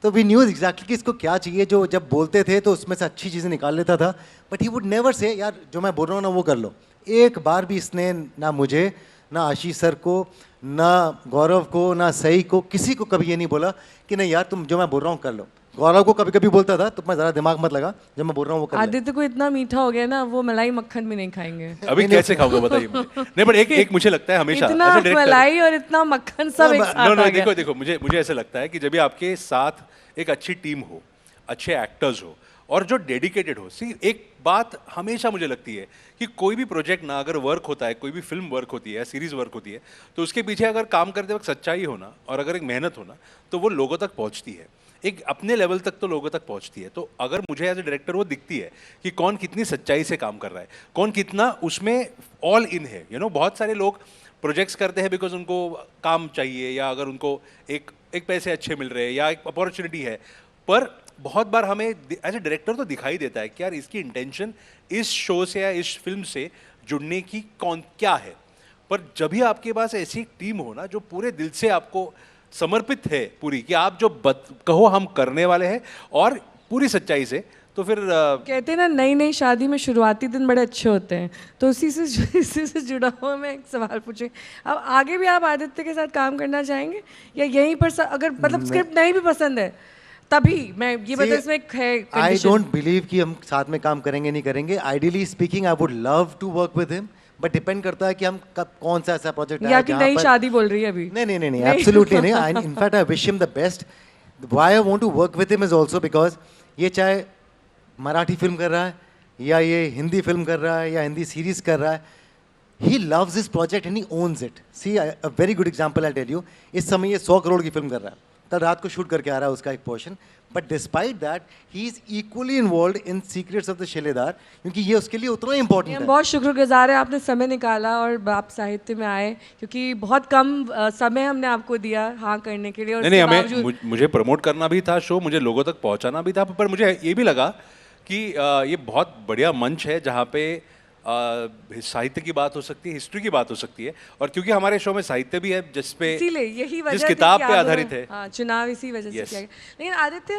तो वी न्यूज़ एग्जैक्टली कि इसको क्या चाहिए. जो जब बोलते थे तो उसमें से अच्छी चीज़ें निकाल लेता था, but he would never say यार जो मैं बोल रहा हूँ ना वो कर लो. एक बार भी इसने ना मुझे, ना आशीष सर को, ना गौरव को, ना सही को, किसी को कभी ये नहीं बोला कि नहीं यार तुम जो मैं बोल रहा हूँ कर लो. गौरव को कभी कभी बोलता था तो मैं ज़रा दिमाग मत लगा, जब मैं बोल रहा हूँ वो कर ले. आदित्य को इतना मीठा हो गया ना, वो मलाई मक्खन भी नहीं खाएंगे. अभी कैसे खाऊंगा बताइए मुझे. नहीं, बट एक मुझे लगता है हमेशा इतना as a director- मलाई और इतना मक्खन सब एक साथ नो आ गया. देखो मुझे ऐसा लगता है कि जब भी आपके साथ एक अच्छी टीम हो, अच्छे एक्टर्स हो और जो डेडिकेटेड हो. सी एक बात हमेशा मुझे लगती है कि कोई भी प्रोजेक्ट ना अगर वर्क होता है, कोई भी फिल्म वर्क होती है, सीरीज वर्क होती है, तो उसके पीछे अगर काम करते वक्त सच्चाई हो ना, और अगर एक मेहनत हो ना, तो वो लोगों तक पहुंचती है. एक अपने लेवल तक तो लोगों तक पहुंचती है. तो अगर मुझे एज ए डायरेक्टर वो दिखती है कि कौन कितनी सच्चाई से काम कर रहा है, कौन कितना उसमें ऑल इन है. बहुत सारे लोग प्रोजेक्ट्स करते हैं बिकॉज उनको काम चाहिए, या अगर उनको एक पैसे अच्छे मिल रहे हैं या एक अपॉर्चुनिटी है. पर बहुत बार हमें एज ए डायरेक्टर तो दिखाई देता है कि यार इसकी इंटेंशन इस शो से या इस फिल्म से जुड़ने की क्या है. पर जब भी आपके पास ऐसी एक टीम हो ना जो पूरे दिल से आपको समर्पित है पूरी, कि आप जो कहो हम करने वाले हैं और पूरी सच्चाई से, तो फिर कहते हैं ना नई नई शादी में शुरुआती दिन बड़े अच्छे होते हैं. तो इसी से जुड़ा हुआ मैं एक सवाल पूछूं. अब आगे भी आप आदित्य के साथ काम करना चाहेंगे या यहीं पर अगर मतलब स्क्रिप्ट नहीं भी पसंद है तभी मैं ये बता इसमें है आई condition। डोंट बिलीव कि हम साथ में काम करेंगे नहीं करेंगे. Ideally speaking I would love to work with him, but depend करता है कि हम कब कौन सा ऐसा प्रोजेक्ट ये आपकी नई शादी बोल रही है अभी? नहीं एब्सोल्युटली नहीं. In fact I wish him the best. Why I want to work with him is also because ये चाहे मराठी फिल्म कर रहा है या ये हिंदी फिल्म कर रहा है या हिंदी सीरीज कर रहा है, he loves this project and he owns it. See, a very good example I'll tell you. इस समय ये 100 करोड़ की फिल्म कर रहा है, कल रात को शूट करके आ रहा है उसका एक portion, but despite that he is equally involve in secrets of the शिलेदार, क्योंकि ये उसके लिए उतना इंपॉर्टेंट हम है. बहुत शुक्रगुजार है आपने समय निकाला और आप साहित्य में आए, क्योंकि बहुत कम समय हमने आपको दिया हाँ करने के लिए। और नहीं हमें मुझे प्रमोट करना भी था शो, मुझे लोगों तक पहुंचाना भी था, पर मुझे ये भी लगा कि ये बहुत बढ़िया मंच है जहाँ पे साहित्य की बात हो सकती है, हिस्ट्री की बात हो सकती है, और क्योंकि हमारे शो में साहित्य भी है जिसपे इसीलिए यही वजह जिस किताब पे आधारित है, हाँ, चुनाव इसी वजह से Yes. किया गया। लेकिन आदित्य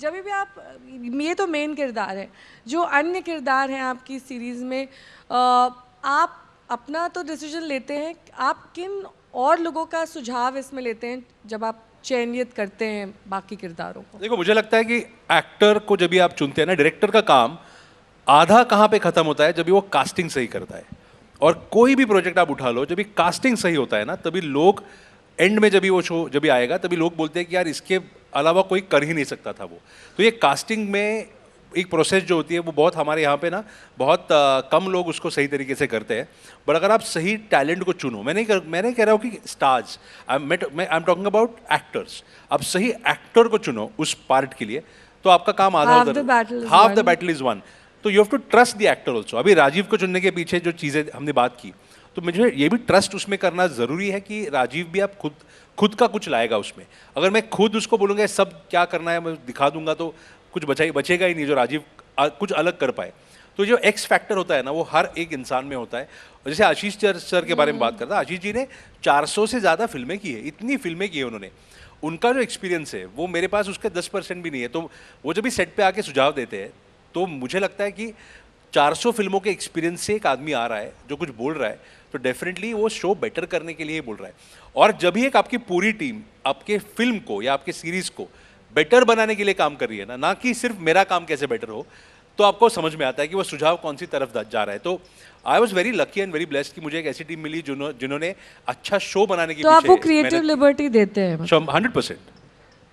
जब भी आप, ये तो मेन किरदार है, जो अन्य किरदार हैं आपकी सीरीज में, आप अपना तो डिसीजन लेते हैं, आप किन और लोगों का सुझाव इसमें लेते हैं जब आप चयनित करते हैं बाकी किरदारों को? देखो मुझे लगता है कि एक्टर को जब भी आप चुनते हैं ना, डायरेक्टर का काम आधा कहाँ पे खत्म होता है, जब भी वो कास्टिंग सही करता है। और कोई भी प्रोजेक्ट आप उठा लो, जब भी कास्टिंग सही होता है ना, तभी लोग एंड में जब भी वो शो जब भी आएगा तभी लोग बोलते हैं कि यार इसके अलावा कोई कर ही नहीं सकता था वो। तो ये कास्टिंग में एक प्रोसेस जो होती है वो बहुत हमारे यहाँ पे ना बहुत कम लोग उसको सही तरीके से करते हैं। बट अगर आप सही टैलेंट को चुनो, मैं नहीं कह रहा हूँ कि stars, I am talking about actors, आप सही एक्टर को चुनो उस पार्ट के लिए, तो आपका काम आधा half the battle is won. तो you have to trust the actor also. अभी राजीव को चुनने के पीछे जो चीज़ें हमने बात की, तो मुझे ये भी ट्रस्ट उसमें करना ज़रूरी है कि राजीव भी आप खुद का कुछ लाएगा उसमें। अगर मैं खुद उसको बोलूँगा सब क्या करना है मैं दिखा दूंगा, तो कुछ बचेगा ही नहीं जो राजीव कुछ अलग कर पाए। तो जो एक्स फैक्टर होता है ना, वो हर एक इंसान में होता है। जैसे आशीष सर के बारे में बात करता, आशीष जी ने 400 से ज़्यादा फिल्में की है, इतनी फिल्में की है उन्होंने। उनका जो एक्सपीरियंस है वो मेरे पास उसके 10% भी नहीं है। तो वो जब भी सेट पे आके सुझाव देते हैं, तो मुझे लगता है कि 400 फिल्मों के एक्सपीरियंस से एक आदमी आ रहा है जो कुछ बोल रहा है, तो डेफिनेटली वो शो बेटर करने के लिए बोल रहा है। और जब भी एक आपकी पूरी टीम आपके फिल्म को या आपके सीरीज को बेटर बनाने के लिए काम कर रही है ना कि सिर्फ मेरा काम कैसे बेटर हो, तो आपको समझ में आता है कि वो सुझाव कौन सी तरफ जा रहा है। तो I was very lucky and very blessed कि मुझे एक ऐसी टीम मिली जिन्होंने अच्छा शो बनाने की, तो आप वो क्रिएटिव लिबर्टी देते हैं 100%।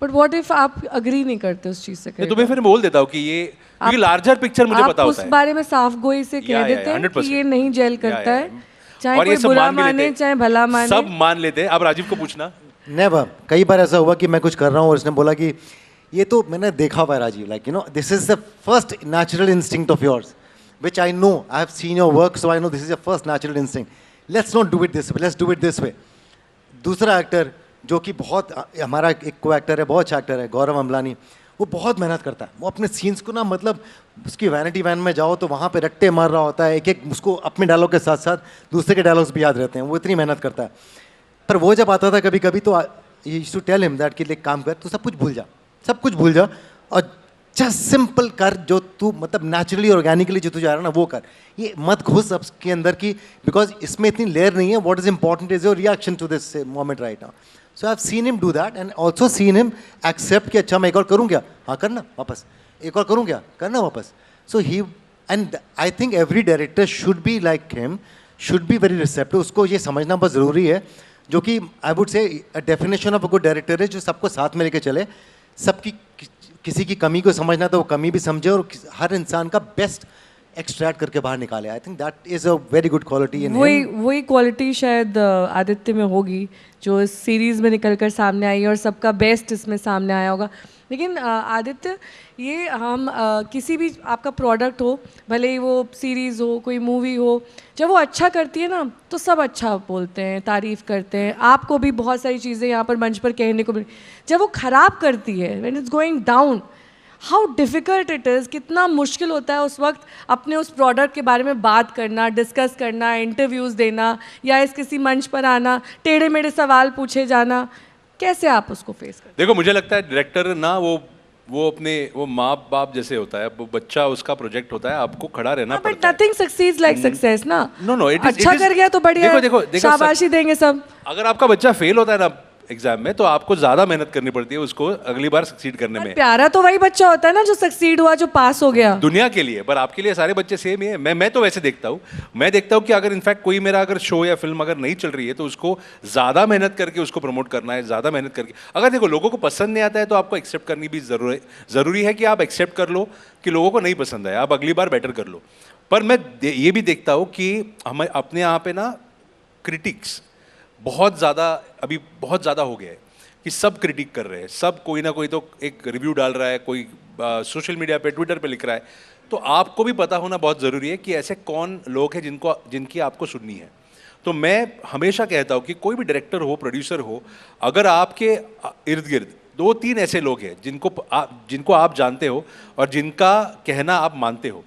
बट व्हाट इफ आप अग्री नहीं करते उस चीज से? तो मैं फिर बोल देता हूँ कि ये क्योंकि लार्जर पिक्चर मुझे पता होता है। उस बारे में साफ गोई से कह देते हैं कि ये नहीं जेल करता है, चाहे कोई बुरा माने चाहे भला माने, सब मान लेते हैं। अब राजीव को पूछना। नेवर, कई बार ऐसा हुआ कि मैं कुछ कर रहा हूँ और उसने बोला कि ये तो मैंने देखा हुआ है Rajiv, like you know this is the first natural instinct of yours which I know, I have seen your work, so I know this is your first natural instinct. Let's not do it this way, let's do it this way. दूसरा actor जो कि बहुत हमारा एक को actor है, बहुत अच्छा एक्टर है, गौरव अमलानी, वो बहुत मेहनत करता है। वो अपने सीन्स को ना, मतलब उसकी वैनिटी वैन में जाओ तो वहाँ पे रट्टे मार रहा होता है, एक एक उसको अपने डायलॉग के साथ साथ दूसरे के डायलॉग्स भी याद रहते हैं, वो इतनी मेहनत करता है। पर वो जब आता था कभी कभी तो used to tell him that कि एक काम कर, तो सब कुछ भूल जा, सब कुछ भूल जा और जस्ट सिंपल कर, जो तू मतलब नेचुरली ऑर्गेनिकली जो तू जा रहा है ना वो कर, ये मत घुस अब के अंदर की, बिकॉज इसमें इतनी लेयर नहीं है। What is important is your reaction to this moment right now. So I have seen him do that and also seen him accept कि अच्छा मैं एक और करूँ क्या, हाँ करना वापस, एक और करूँ क्या, करना वापस। So he and I think every director should be like him, should be very receptive. उसको ये समझना बहुत ज़रूरी है, जो कि I would say definition of a good director है, जो सबको साथ में लेके चले, सबकी किसी की कमी को समझना तो वो कमी भी समझे और हर इंसान का बेस्ट एक्सट्रैक्ट करके बाहर निकाले। आई think that is a very good quality in him. वही क्वालिटी शायद आदित्य में होगी जो इस सीरीज़ में निकल कर सामने आई और सबका बेस्ट इसमें सामने आया होगा। लेकिन आदित्य, ये हम किसी भी आपका प्रोडक्ट हो, भले ही वो सीरीज़ हो, कोई मूवी हो, जब वो अच्छा करती है ना तो सब अच्छा बोलते हैं, तारीफ़ करते हैं। आपको भी बहुत सारी चीज़ें यहाँ पर मंच पर कहने को मिली। जब वो ख़राब करती है, when it's going down, how difficult it is, कितना मुश्किल होता है उस वक्त अपने उस प्रोडक्ट के बारे में बात करना, डिस्कस करना, इंटरव्यूज़ देना या इस किसी मंच पर आना, टेढ़े मेढ़े सवाल पूछे जाना। कैसे आप उसको फेस करते? देखो मुझे लगता है डायरेक्टर ना वो अपने वो माँ बाप जैसे होता है, वो बच्चा उसका प्रोजेक्ट होता है, आपको खड़ा रहना पड़ता है। But nothing succeeds like success ना। नो अच्छा कर गया तो बढ़िया, देखो शाबाशी देंगे सब। अगर आपका बच्चा फेल होता है ना, एग्जाम में तो आपको ज़्यादा मेहनत करनी पड़ती है उसको अगली बार सक्सीड करने में। प्यारा तो वही बच्चा होता है ना जो सक्सीड हुआ, जो पास हो गया। दुनिया के लिए, पर आपके लिए सारे बच्चे सेम ही है। मैं तो वैसे देखता हूँ, मैं देखता हूँ कि अगर इनफैक्ट कोई मेरा अगर शो या फिल्म अगर नहीं चल रही है तो उसको ज़्यादा मेहनत करके उसको प्रमोट करना है, ज़्यादा मेहनत करके। अगर देखो लोगों को पसंद नहीं आता है तो आपको एक्सेप्ट करनी भी ज़रूरी है कि आप एक्सेप्ट कर लो कि लोगों को नहीं पसंद है, आप अगली बार बेटर कर लो। पर मैं ये भी देखता हूँ कि हम अपने यहाँ पे ना क्रिटिक्स बहुत ज़्यादा हो गया है कि सब क्रिटिक कर रहे हैं, सब कोई ना कोई तो एक रिव्यू डाल रहा है, कोई सोशल मीडिया पे ट्विटर पे लिख रहा है। तो आपको भी पता होना बहुत ज़रूरी है कि ऐसे कौन लोग हैं जिनकी आपको सुननी है। तो मैं हमेशा कहता हूँ कि कोई भी डायरेक्टर हो, प्रोड्यूसर हो, अगर आपके इर्द गिर्द 2-3 ऐसे लोग हैं जिनको आप जानते हो और जिनका कहना आप मानते हो,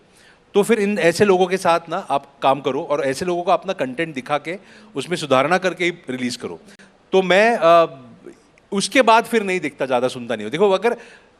तो फिर इन ऐसे लोगों के साथ ना आप काम करो और ऐसे लोगों को अपना कंटेंट दिखा के उसमें सुधारना करके ही रिलीज़ करो। तो मैं उसके बाद फिर नहीं दिखता, ज़्यादा सुनता नहीं हो। देखो अगर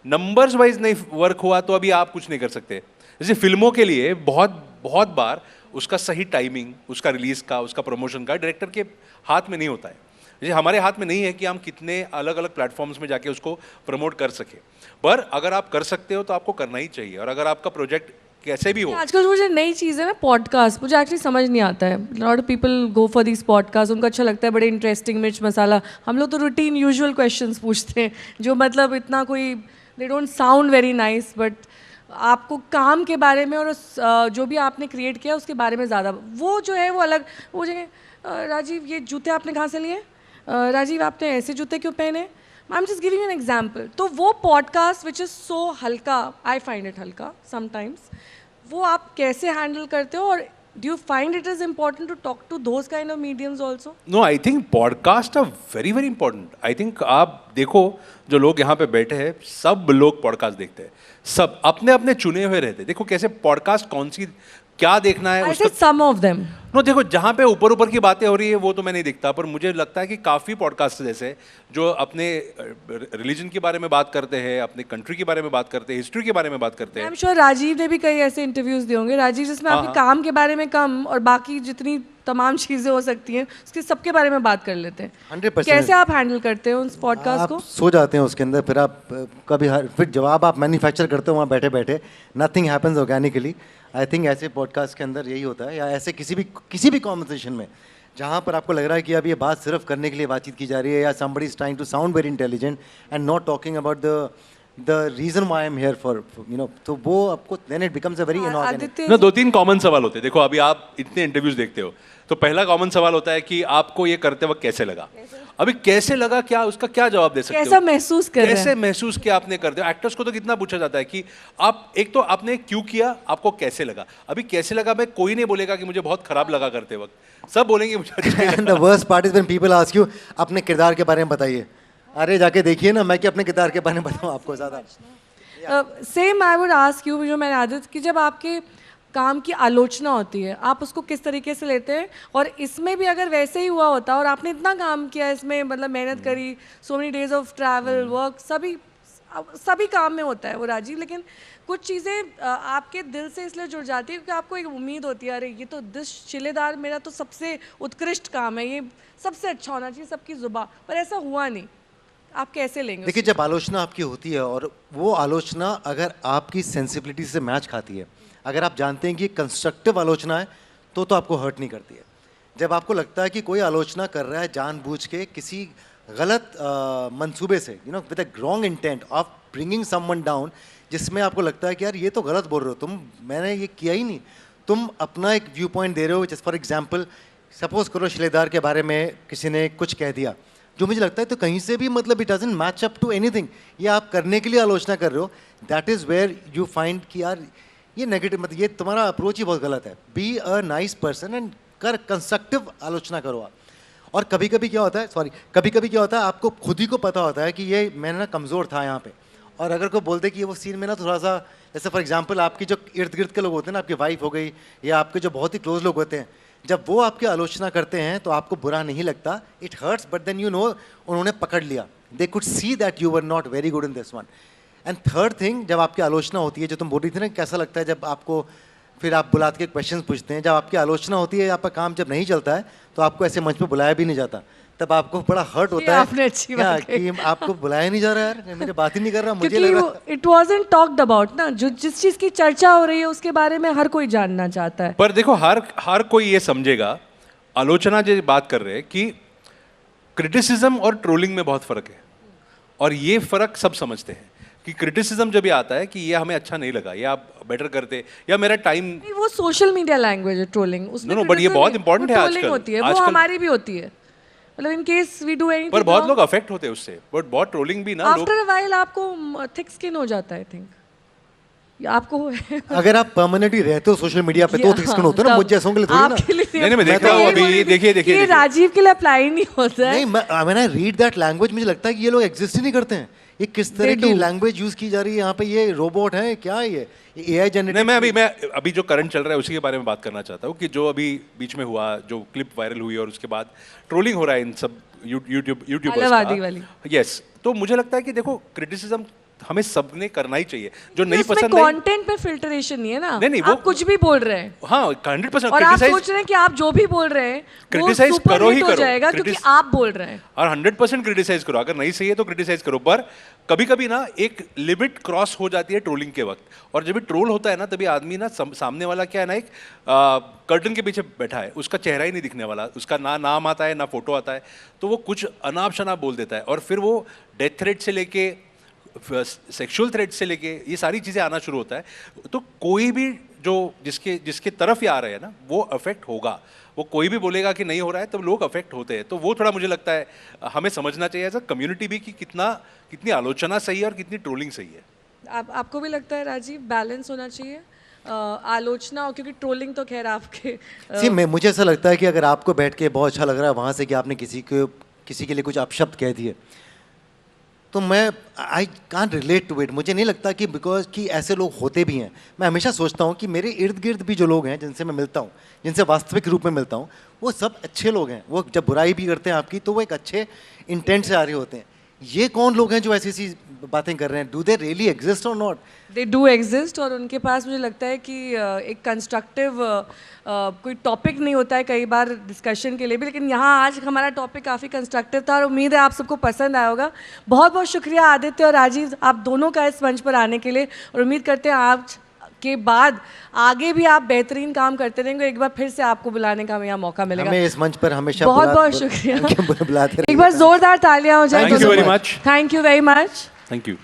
नंबर्स वाइज नहीं वर्क हुआ तो अभी आप कुछ नहीं कर सकते। जैसे फिल्मों के लिए बहुत बार उसका सही टाइमिंग, उसका रिलीज़ का, उसका प्रमोशन का डायरेक्टर के हाथ में नहीं होता है। जैसे हमारे हाथ में नहीं है कि हम कितने अलग अलग प्लेटफॉर्म्स में जाके उसको प्रमोट कर सके, पर अगर आप कर सकते हो तो आपको करना ही चाहिए। और अगर आपका प्रोजेक्ट कैसे भी हो, आजकल मुझे नई चीज़ है ना पॉडकास्ट, मुझे एक्चुअली समझ नहीं आता है। Lot of people go for this podcast, उनको अच्छा लगता है, बड़े इंटरेस्टिंग, मिर्च मसाला। हम लोग तो रूटीन यूजुअल क्वेश्चंस पूछते हैं जो मतलब इतना कोई, they don't sound very nice, but आपको काम के बारे में और जो भी आपने क्रिएट किया उसके बारे में ज़्यादा वो जो है वो अलग। वो जगह राजीव ये जूते आपने कहाँ से लिए, राजीव आपने ऐसे जूते क्यों पहने, I am just giving an example. तो वो पॉडकास्ट विच इज़ सो हल्का, आई फाइंड इट हल्का समटाइम्स, वो आप कैसे हैंडल करते हो? और do you find it is important to talk to those kind of mediums also? No, I think podcast are very very important. I think आप देखो जो लोग यहाँ पे बैठे हैं सब लोग पॉडकास्ट देखते हैं, सब अपने अपने चुने हुए रहते हैं। देखो कैसे पॉडकास्ट कौन सी क्या देखना है I said some of them. No देखो जहाँ पे ऊपर की बातें हो रही है वो तो मैं नहीं देखता, पर मुझे लगता है कि काफ़ी पॉडकास्ट जैसे जो अपने रिलीजन के बारे में बात करते हैं, अपने कंट्री के बारे में बात करते हैं, हिस्ट्री के बारे में बात करते हैं। आई एम श्योर राजीव ने भी कई ऐसे इंटरव्यूज दिए होंगे, राजीव, जिसमें आपके काम के बारे में कम और बाकी जितनी तमाम चीज़ें हो सकती हैं उसके सबके बारे में बात कर लेते हैं। 100%। कैसे आप हैंडल करते हो उस पॉडकास्ट को? आप सो जाते हैं उसके अंदर, फिर आप कभी फिर जवाब आप मैन्युफैक्चर करते हो वहाँ बैठे बैठे, nothing happens organically. I think ऐसे पॉडकास्ट के अंदर यही होता है, या ऐसे किसी भी कॉन्वर्सेशन में जहाँ पर आपको लग रहा है कि अब ये बात सिर्फ करने के लिए बातचीत की जा रही है, या somebody is trying to sound very intelligent and not talking about the reason why I'm here for, you know, तो वो आपको then it becomes a very inorganic। Aditya ना 2-3 कॉमन सवाल होते हैं। देखो अभी आप इतने इंटरव्यूज देखते हो तो पहला कॉमन सवाल होता है कि आपको ये करते वक्त कैसे लगा। अभी कैसे लगा, क्या उसका क्या जवाब दे सकते हो? कैसा महसूस कर रहे हैं? कैसे महसूस किया आपने करते हो? एक्टर्स को तो कितना पूछा जाता है कि आप एक तो आपने क्यों किया, आपको कैसे लगा। अभी कैसे लगा में कोई नहीं बोलेगा कि मुझे बहुत खराब लगा करते वक्त, सब बोलेंगे मुझे अच्छा लगा। And the worst part is when people ask you अपने किरदार के बारे में बताइए। अरे जाके देखिए ना, मैं क्या अपने किरदार के बारे में बताऊँ आपको ज़्यादा। Same I would ask you, जो मैंने आदत कि जब आपके काम की आलोचना होती है आप उसको किस तरीके से लेते हैं? और इसमें भी अगर वैसे ही हुआ होता और आपने इतना काम किया इसमें, मतलब मेहनत करी, so many days of travel work, सभी काम में होता है वो राजीव, लेकिन कुछ चीज़ें आपके दिल से इसलिए जुड़ जाती है क्योंकि आपको एक उम्मीद होती है, अरे ये तो दिस शिलेदार मेरा तो सबसे उत्कृष्ट काम है, ये सबसे अच्छा होना चाहिए सबकी जुबान, पर ऐसा हुआ नहीं। आप कैसे लेंगे? देखिए जब आलोचना आपकी होती है और वो आलोचना अगर आपकी सेंसिबिलिटी से मैच खाती है, अगर आप जानते हैं कि कंस्ट्रक्टिव आलोचना है तो आपको हर्ट नहीं करती है। जब आपको लगता है कि कोई आलोचना कर रहा है जानबूझ के किसी गलत मंसूबे से, you know, with a wrong intent of bringing someone down, जिसमें आपको लगता है कि यार ये तो गलत बोल रहे हो तुम, मैंने ये किया ही नहीं, तुम अपना एक व्यू पॉइंट दे रहे हो। जैसे फॉर एग्जाम्पल सपोज करो शिलेदार के बारे में किसी ने कुछ कह दिया जो मुझे लगता है तो कहीं से भी मतलब it doesn't match up to anything, ये आप करने के लिए आलोचना कर रहे हो, that is where you find कि यार ये नेगेटिव, मतलब ये तुम्हारा अप्रोच ही बहुत गलत है। Be a nice person and कर कंस्ट्रक्टिव आलोचना करो आप। और कभी कभी क्या होता है, कभी कभी क्या होता है, आपको खुद ही को पता होता है कि ये मैं ना कमज़ोर था यहाँ पे, और अगर कोई बोलते कि ये वो सीन में ना थोड़ा सा, जैसे फॉर एग्जांपल आपकी जो इर्द गिर्द के लोग होते हैं ना, आपकी वाइफ हो गई या आपके जो बहुत ही क्लोज लोग होते हैं, जब वो आपकी आलोचना करते हैं तो आपको बुरा नहीं लगता, it hurts, but then you know उन्होंने पकड़ लिया, they could see that you were not very good in this one. And third thing, जब आपकी आलोचना होती है, जो तुम बोल रही थी ना कैसा लगता है जब आपको फिर आप बुला के क्वेश्चन पूछते हैं, जब आपकी आलोचना होती है, आपका काम जब नहीं चलता है तो आपको ऐसे मंच पे बुलाया भी नहीं जाता, तब आपको बड़ा हर्ट होता है आपने अच्छी बात कि आपको बुलाया नहीं जा रहा यार, मेरी बात ही नहीं कर रहा, मुझे लग क्योंकि रहा इट वाजंट टॉक्ड अबाउट ना, जो जिस चीज की चर्चा हो रही है उसके बारे में हर कोई जानना चाहता है। पर देखो हर कोई ये समझेगा, आलोचना जो बात कर रहे हैं कि क्रिटिसिज्म और ट्रोलिंग में बहुत फर्क है, और ये फर्क सब समझते हैं कि क्रिटिसिज्म जब ये आता है कि ये हमें अच्छा नहीं लगा, या आप बेटर करते, या मेरा टाइम, नहीं, वो सोशल मीडिया लैंग्वेज है ट्रोलिंग, उसमें No, no, but ये criticism बहुत नहीं, important वो है trolling आजकल। होती है, वो आजकल- हमारी भी होती है, मतलब in case we do anything, पर बहुत लोग अफेक्ट होते हैं उससे, बट बहुत ट्रोलिंग भी ना लोग। आफ्टर अ व्हाइल आपको थिक स्किन हो जाता है, आई थिंक आपको अगर आप परमानेंटली रहते हो सोशल मीडिया पे तो थिक्सन होते हो ना, मुझे जैसों के लिए थोड़ी ना। आपके लिए नहीं, मैं देख रहा हूँ अभी, देखिए ये राजीव के लिए अप्लाई नहीं होता है। नहीं, मैं रीड दैट लैंग्वेज, मुझे लगता है कि ये लोग एग्जिस्ट ही नहीं करते हैं। ये किस तरह They की do. लैंग्वेज यूज की जा रही है यहाँ पे? ये रोबोट है क्या? ये एआई जनरेटेड? नहीं, मैं अभी जो करंट चल रहा है उसी के बारे में बात करना चाहता हूँ कि जो अभी बीच में हुआ, जो क्लिप वायरल हुई और उसके बाद ट्रोलिंग हो रहा है इन सब अलवादी वाली। यूट्यूबर्स। यस, तो मुझे लगता है कि देखो क्रिटिसिज्म हमें सबने करना ही चाहिए, जो नहीं उसमें पसंद है। कंटेंट पे फिल्टरेशन नहीं है ना, नहीं, आप कुछ भी बोल रहे हैं हाँ 100% और आप क्रिटिसाइज, सोच रहे हैं कि आप जो भी बोल रहे हैं वो Criticize सुपर करो ही हिट हो करो। जाएगा क्योंकि आप बोल रहे हैं। और 100% क्रिटिसाइज करो, अगर नहीं सही है तो क्रिटिसाइज करो, पर कभी कभी ना एक लिमिट क्रॉस हो जाती है ट्रोलिंग के वक्त, और जब भी ट्रोल होता है ना तभी आदमी ना सामने वाला क्या है ना, एक कर्टन के पीछे बैठा है, उसका चेहरा ही नहीं दिखने वाला, उसका ना नाम आता है ना फोटो आता है, तो वो कुछ अनाप शनाप बोल देता है, और फिर वो डेथ थ्रेट से लेके सेक्सुअल थ्रेट से लेके ये सारी चीज़ें आना शुरू होता है। तो कोई भी जो जिसके तरफ ये आ रहे हैं ना, वो अफेक्ट होगा। वो कोई भी बोलेगा कि नहीं हो रहा है, तो लोग अफेक्ट होते हैं। तो वो थोड़ा मुझे लगता है हमें समझना चाहिए एज अ कम्युनिटी भी कि कितनी आलोचना सही है और कितनी ट्रोलिंग सही है। आपको भी लगता है राजीव बैलेंस होना चाहिए आलोचना, क्योंकि ट्रोलिंग तो खैर आपके मुझे ऐसा लगता है कि अगर आपको बैठ के बहुत अच्छा लग रहा है वहाँ से कि आपने किसी के लिए कुछ अपशब्द कह दिए, तो मैं I can't relate to it. मुझे नहीं लगता कि बिकॉज कि ऐसे लोग होते भी हैं। मैं हमेशा सोचता हूँ कि मेरे इर्द गिर्द भी जो लोग हैं जिनसे मैं मिलता हूँ, जिनसे वास्तविक रूप में मिलता हूँ, वो सब अच्छे लोग हैं। वो जब बुराई भी करते हैं आपकी तो वो एक अच्छे इंटेंट से आ रहे होते हैं। ये कौन लोग हैं जो ऐसी ऐसी बातें कर रहे हैं? डू दे रियली एग्जिस्ट और नॉट? दे डू एग्जिस्ट, और उनके पास मुझे लगता है कि एक कंस्ट्रक्टिव कोई टॉपिक नहीं होता है कई बार डिस्कशन के लिए भी, लेकिन यहाँ आज हमारा टॉपिक काफ़ी कंस्ट्रक्टिव था और उम्मीद है आप सबको पसंद आया होगा। बहुत बहुत शुक्रिया आदित्य और राजीव आप दोनों का इस मंच पर आने के लिए, और उम्मीद करते हैं आज के बाद आगे भी आप बेहतरीन काम करते रहेंगे। एक बार फिर से आपको बुलाने का यहाँ मौका मिलेगा। हमें इस मंच पर हमेशा बहुत बहुत शुक्रिया। बुलाते एक बार जोरदार तालियां हो जाए। Thank you very much. Thank you very much. Thank you.